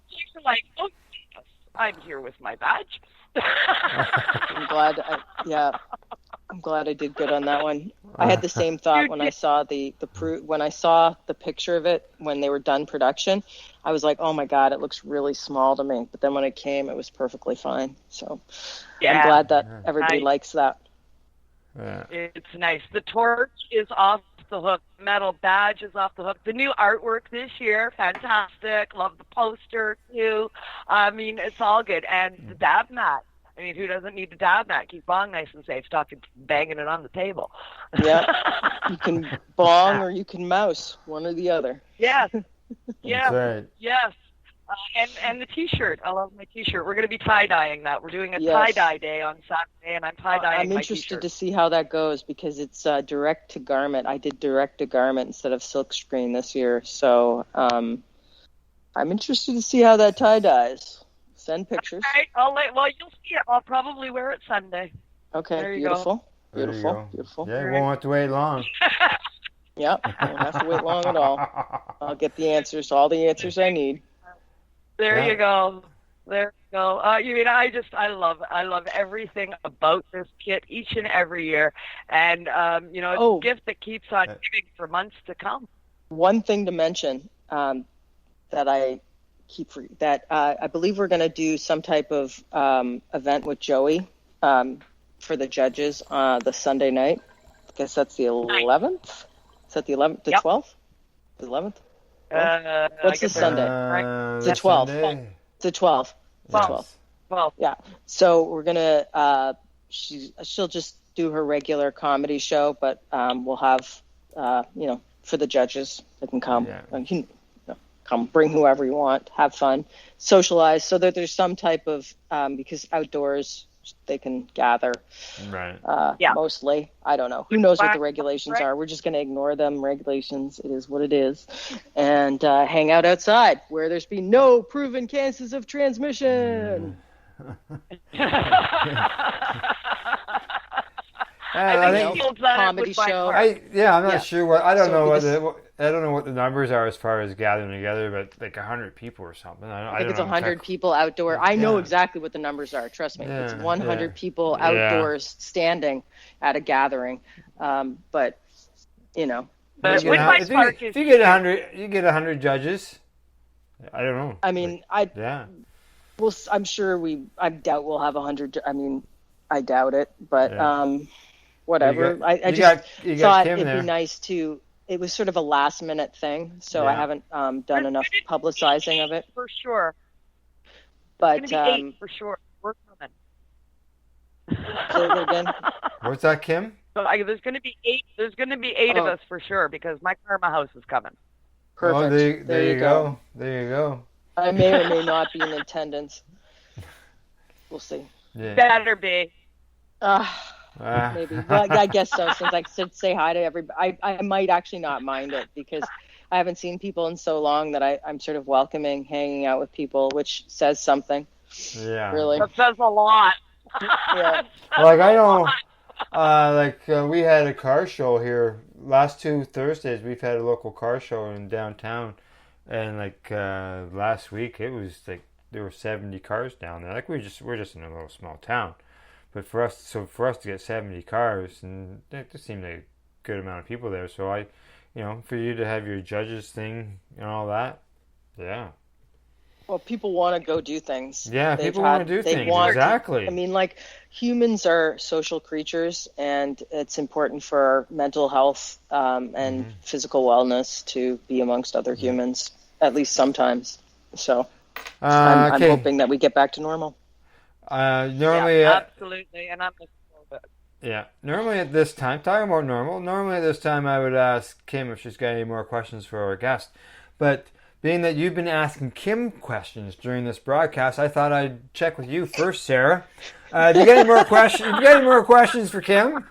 Speaker 4: You're like, oh, yes, I'm here with my badge.
Speaker 5: I'm glad. I'm glad I did good on that one. I had the same thought when I saw when I saw the picture of it when they were done production. I was like, oh my God, it looks really small to me. But then when it came, it was perfectly fine. So I'm glad that everybody likes that.
Speaker 1: Yeah.
Speaker 4: It's nice. The torch is off the hook. Metal badge is off the hook. The new artwork this year, fantastic. Love the poster too. I mean, it's all good. And the dab mat. I mean, who doesn't need the dab mat? Keep bong nice and safe. Stop you banging it on the table.
Speaker 5: Yeah. You can bong or you can mouse, one or the other.
Speaker 4: Yes. Yes.
Speaker 1: That's right.
Speaker 4: Yes. And the T-shirt. I love my T-shirt. We're going to be tie-dyeing that. We're doing a
Speaker 5: Yes.
Speaker 4: tie-dye day on Saturday, and I'm tie-dyeing
Speaker 5: I'm
Speaker 4: my
Speaker 5: interested
Speaker 4: T-shirt.
Speaker 5: to see how that goes because it's direct to garment. I did direct to garment instead of silk screen this year. So I'm interested to see how that tie dyes. Send pictures.
Speaker 4: All right. Well, you'll see it. I'll probably wear it Sunday.
Speaker 5: Okay,
Speaker 4: There you
Speaker 5: beautiful.
Speaker 1: There you
Speaker 5: Beautiful.
Speaker 1: go.
Speaker 5: Beautiful.
Speaker 1: Yeah, you won't have to wait long.
Speaker 5: Yep, I don't have to wait long at all. I'll get the answers, all the answers I need.
Speaker 4: There
Speaker 1: Yeah.
Speaker 4: you go. There you go. You mean I love everything about this kit each and every year, and you know, it's a gift that keeps on giving for months to come.
Speaker 5: One thing to mention that I I believe we're going to do some type of event with Joey for the judges the Sunday night. I guess that's the 11th. Is that the 11th? The 12th? The 11th? What's the Sunday? It's the 12th.
Speaker 1: Sunday.
Speaker 5: It's the 12th. It's the 12th.
Speaker 4: Well,
Speaker 5: yeah. So we're gonna. She'll just do her regular comedy show, but we'll have for the judges they can come. Yeah. Come, bring whoever you want, have fun, socialize, so that there's some type of because outdoors they can gather.
Speaker 1: Right.
Speaker 5: Mostly. I don't know. Who knows what the regulations are? We're just going to ignore them. Regulations. It is what it is. And hang out outside where there's been no proven cases of transmission.
Speaker 1: I think
Speaker 5: comedy show.
Speaker 1: I'm not sure what. I don't know what the numbers are as far as gathering together, but like 100 people or something.
Speaker 5: I think it's 100 people outdoor. I know exactly what the numbers are. Trust me, it's 100 people outdoors standing at a gathering. But you know,
Speaker 1: if you get 100, you get 100 judges. I don't know.
Speaker 5: I mean, Well, I'm sure I doubt we'll have 100. I mean, I doubt it, but whatever. I just thought it'd be nice to. It was sort of a last minute thing, so I haven't done enough publicizing of it.
Speaker 4: For sure.
Speaker 5: But
Speaker 4: it's gonna be 8 for sure. We're coming.
Speaker 5: Say it again.
Speaker 1: What's that, Kim?
Speaker 4: So there's going to be 8. There's going to be 8 of us for sure because my Karma house is coming.
Speaker 5: Perfect.
Speaker 1: Oh, there you go. There you go.
Speaker 5: I may or may not be in attendance. We'll see.
Speaker 1: Yeah.
Speaker 4: Better be.
Speaker 5: Maybe. Well, I guess so. Since I said say hi to everybody, I might actually not mind it because I haven't seen people in so long that I'm sort of welcoming hanging out with people, which says something.
Speaker 1: Yeah.
Speaker 5: Really.
Speaker 4: That says a lot.
Speaker 5: Yeah.
Speaker 1: Like I know, we had a car show here last 2 Thursdays. We've had a local car show in downtown, and last week it was like there were 70 cars down there. Like we're just in a little small town. But for us to get 70 cars, and there seemed like a good amount of people there. So for you to have your judges thing and all that, yeah.
Speaker 5: Well, people want to go do things.
Speaker 1: Yeah, people want to do things. Exactly.
Speaker 5: I mean, like, humans are social creatures, and it's important for our mental health and physical wellness to be amongst other humans, at least sometimes. So I'm hoping that we get back to normal.
Speaker 1: Normally,
Speaker 4: absolutely, and I'm looking forward to it.
Speaker 1: Yeah, normally at this time, talking about normal, normally at this time I would ask Kim if she's got any more questions for our guest. But being that you've been asking Kim questions during this broadcast, I thought I'd check with you first, Sarah. Do you get any more questions? You got any more questions for Kim?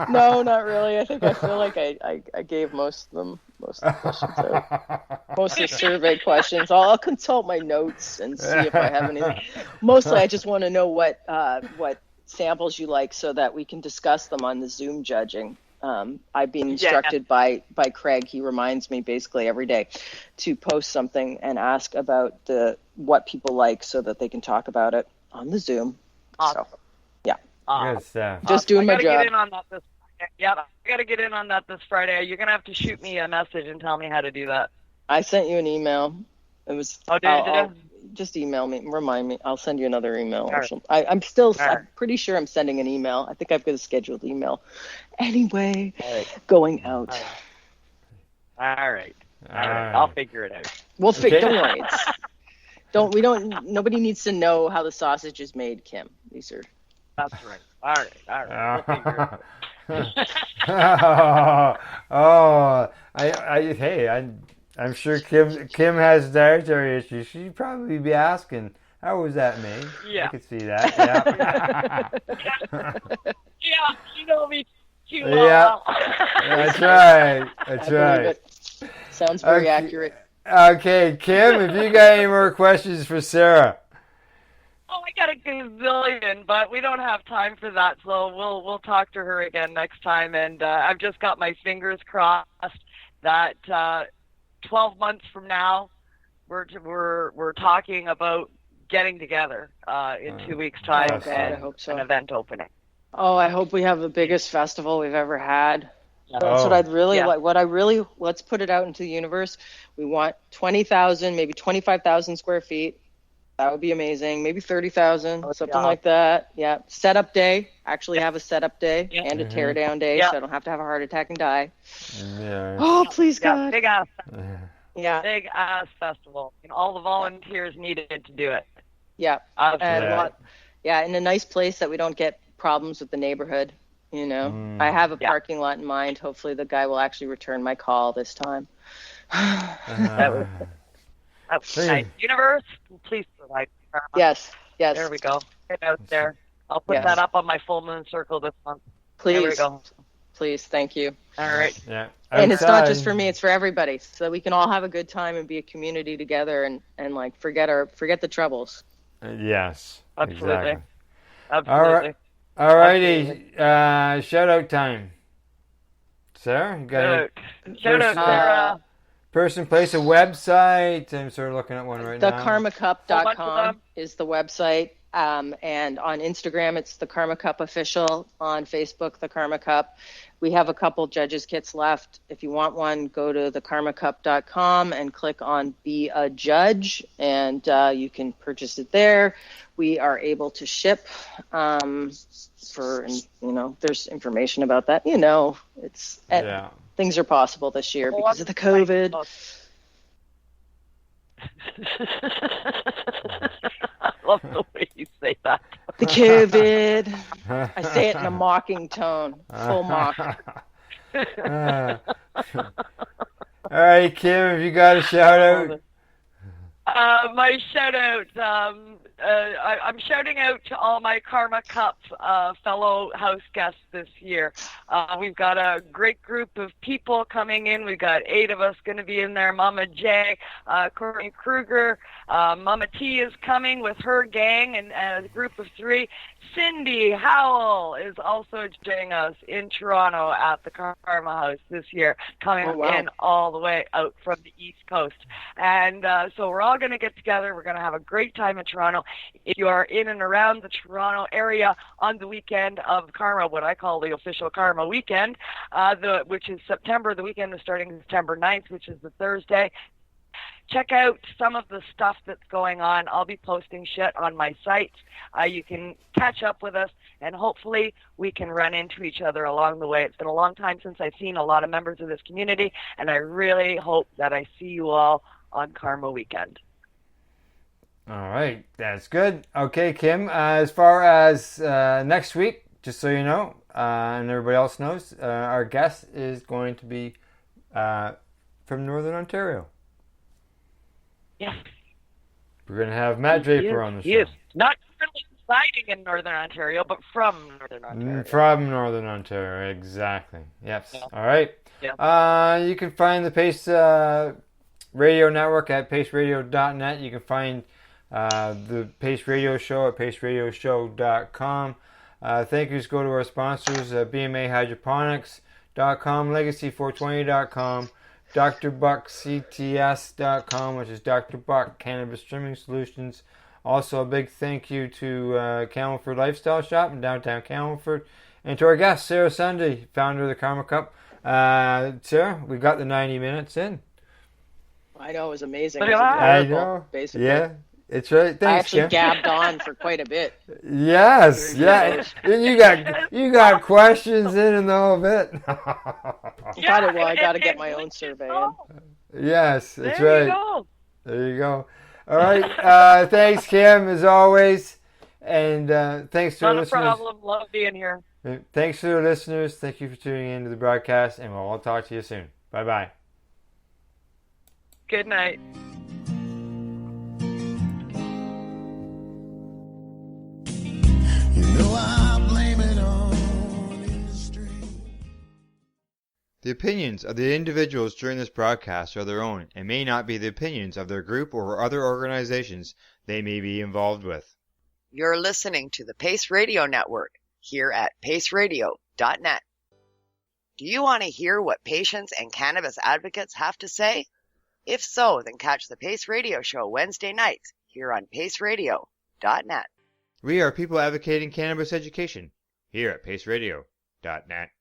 Speaker 5: No, not really. I feel like I gave most of the questions out. Most of the survey questions. I'll consult my notes and see if I have anything. Mostly, I just want to know what samples you like so that we can discuss them on the Zoom judging. I've been instructed by Craig. He reminds me basically every day to post something and ask about what people like so that they can talk about it on the Zoom.
Speaker 4: Awesome.
Speaker 5: So, yeah.
Speaker 1: Good stuff.
Speaker 5: Just doing my job.
Speaker 4: Get in on that this Friday. Yeah, I got to get in on that this Friday. You're gonna have to shoot me a message and tell me how to do that.
Speaker 5: I sent you an email. It was. Just email me. Remind me. I'll send you another email. Right. I'm pretty sure I'm sending an email. I think I've got a scheduled email. Anyway, going out.
Speaker 4: All right. I'll figure it out.
Speaker 5: We'll figure. Don't worry. Nobody needs to know how the sausage is made, Kim. These are.
Speaker 4: That's right. All right. We'll figure it out.
Speaker 1: I'm sure Kim has dietary issues. She'd probably be asking, how was that made?
Speaker 4: Yeah.
Speaker 1: I could see that. Yeah.
Speaker 4: Yeah, you know me too well.
Speaker 1: Yeah. That's right.
Speaker 5: Sounds very accurate.
Speaker 1: Okay, Kim, if you got any more questions for Sarah.
Speaker 4: Oh, I got a gazillion, but we don't have time for that, so we'll talk to her again next time. And I've just got my fingers crossed that 12 months from now, we're talking about getting together in 2 weeks' time and
Speaker 5: I hope so.
Speaker 4: An event opening.
Speaker 5: Oh, I hope we have the biggest festival we've ever had. That's what I'd really like. Let's put it out into the universe. We want 20,000, maybe 25,000 square feet. That would be amazing. Maybe 30,000, something like that. Yeah. Setup day. Actually have a setup day and a tear down day, so I don't have to have a heart attack and die.
Speaker 1: Yeah.
Speaker 5: Oh, please, God.
Speaker 4: Big ass.
Speaker 5: Yeah.
Speaker 4: Big ass festival. And all the volunteers needed to do it.
Speaker 5: Yeah.
Speaker 4: Absolutely.
Speaker 5: In a nice place that we don't get problems with the neighborhood. You know, I have a parking lot in mind. Hopefully the guy will actually return my call this time.
Speaker 4: That was nice. Universe, please provide.
Speaker 5: Yes.
Speaker 4: There we go. Get out there. I'll put that up on my full moon circle this month.
Speaker 5: Please.
Speaker 4: There we go.
Speaker 5: Please, thank you.
Speaker 4: All right.
Speaker 1: Yeah.
Speaker 5: And it's not just for me, it's for everybody. So we can all have a good time and be a community together and like forget the troubles.
Speaker 1: Yes.
Speaker 4: Absolutely.
Speaker 1: Exactly.
Speaker 4: Absolutely.
Speaker 1: All righty. Shout out time. Sarah, you got
Speaker 4: shout out, Sarah.
Speaker 1: Person, place, a website. I'm sort of looking at one right now.
Speaker 5: TheKarmaCup.com is the website. And on Instagram, it's the Karma Cup Official. On Facebook, the Karma Cup. We have a couple judges kits left. If you want one, go to thekarmacup.com and click on Be a Judge, and you can purchase it there. We are able to ship there's information about that. Things are possible this year because of the COVID.
Speaker 4: I love the way you say that.
Speaker 5: The COVID. I say it in a mocking tone, full mock.
Speaker 1: All right, Kim, have you got a shout out?
Speaker 4: My shout out, I'm shouting out to all my Karma Cup fellow house guests this year. We've got a great group of people coming in. We've got 8 of us going to be in there. Mama J, Courtney Kruger, Mama T is coming with her gang and a group of 3. Cindy Howell is also joining us in Toronto at the Karma House this year, coming in all the way out from the East Coast. And so we're all going to get together. We're going to have a great time in Toronto. If you are in and around the Toronto area on the weekend of Karma, what I call the official Karma weekend, which is September, the weekend is starting September 9th, which is the Thursday, check out some of the stuff that's going on. I'll be posting shit on my site. You can catch up with us, and hopefully we can run into each other along the way. It's been a long time since I've seen a lot of members of this community, and I really hope that I see you all on Karma Weekend.
Speaker 1: All right, that's good. Okay, Kim, as far as next week, just so you know, and everybody else knows, our guest is going to be from Northern Ontario.
Speaker 4: Yeah.
Speaker 1: We're going to have Matt Draper on the show.
Speaker 4: Yes, not currently residing in Northern Ontario, but from Northern Ontario.
Speaker 1: From Northern Ontario, exactly. Yep.
Speaker 4: Yeah.
Speaker 1: All right.
Speaker 4: Yeah.
Speaker 1: You can find the Pace Radio Network at paceradio.net. You can find the Pace Radio Show at paceradioshow.com. Thank yous go to our sponsors, BMAHydroponics.com, Legacy420.com, drbuckcts.com, which is Dr. Buck Cannabis Trimming Solutions. Also, a big thank you to Camelford Lifestyle Shop in downtown Camelford. And to our guest, Sarah Sunday, founder of the Karma Cup. Sarah, we got the 90 minutes in.
Speaker 5: I know, it was amazing.
Speaker 1: I know.
Speaker 5: Basically.
Speaker 1: Yeah, it's right. Thanks,
Speaker 5: I actually
Speaker 1: Kim.
Speaker 5: gabbed on for quite a bit.
Speaker 1: Yes, yeah. And you got questions in the whole bit.
Speaker 5: I got to get my own survey in.
Speaker 1: Yes, that's
Speaker 4: there
Speaker 1: right.
Speaker 4: You go.
Speaker 1: There you go. All right. Thanks, Kim, as always. And thanks to our listeners.
Speaker 4: Not a problem. Love being here.
Speaker 1: Thanks to the listeners. Thank you for tuning in to the broadcast, and we'll all talk to you soon. Bye-bye.
Speaker 4: Good night.
Speaker 3: You know I blame it on industry.
Speaker 1: The opinions of the individuals during this broadcast are their own and may not be the opinions of their group or other organizations they may be involved with.
Speaker 4: You're listening to the Pace Radio Network here at paceradio.net. Do you want to hear what patients and cannabis advocates have to say? If so, then catch the Pace Radio Show Wednesday nights here on paceradio.net.
Speaker 1: We are people advocating cannabis education here at paceradio.net.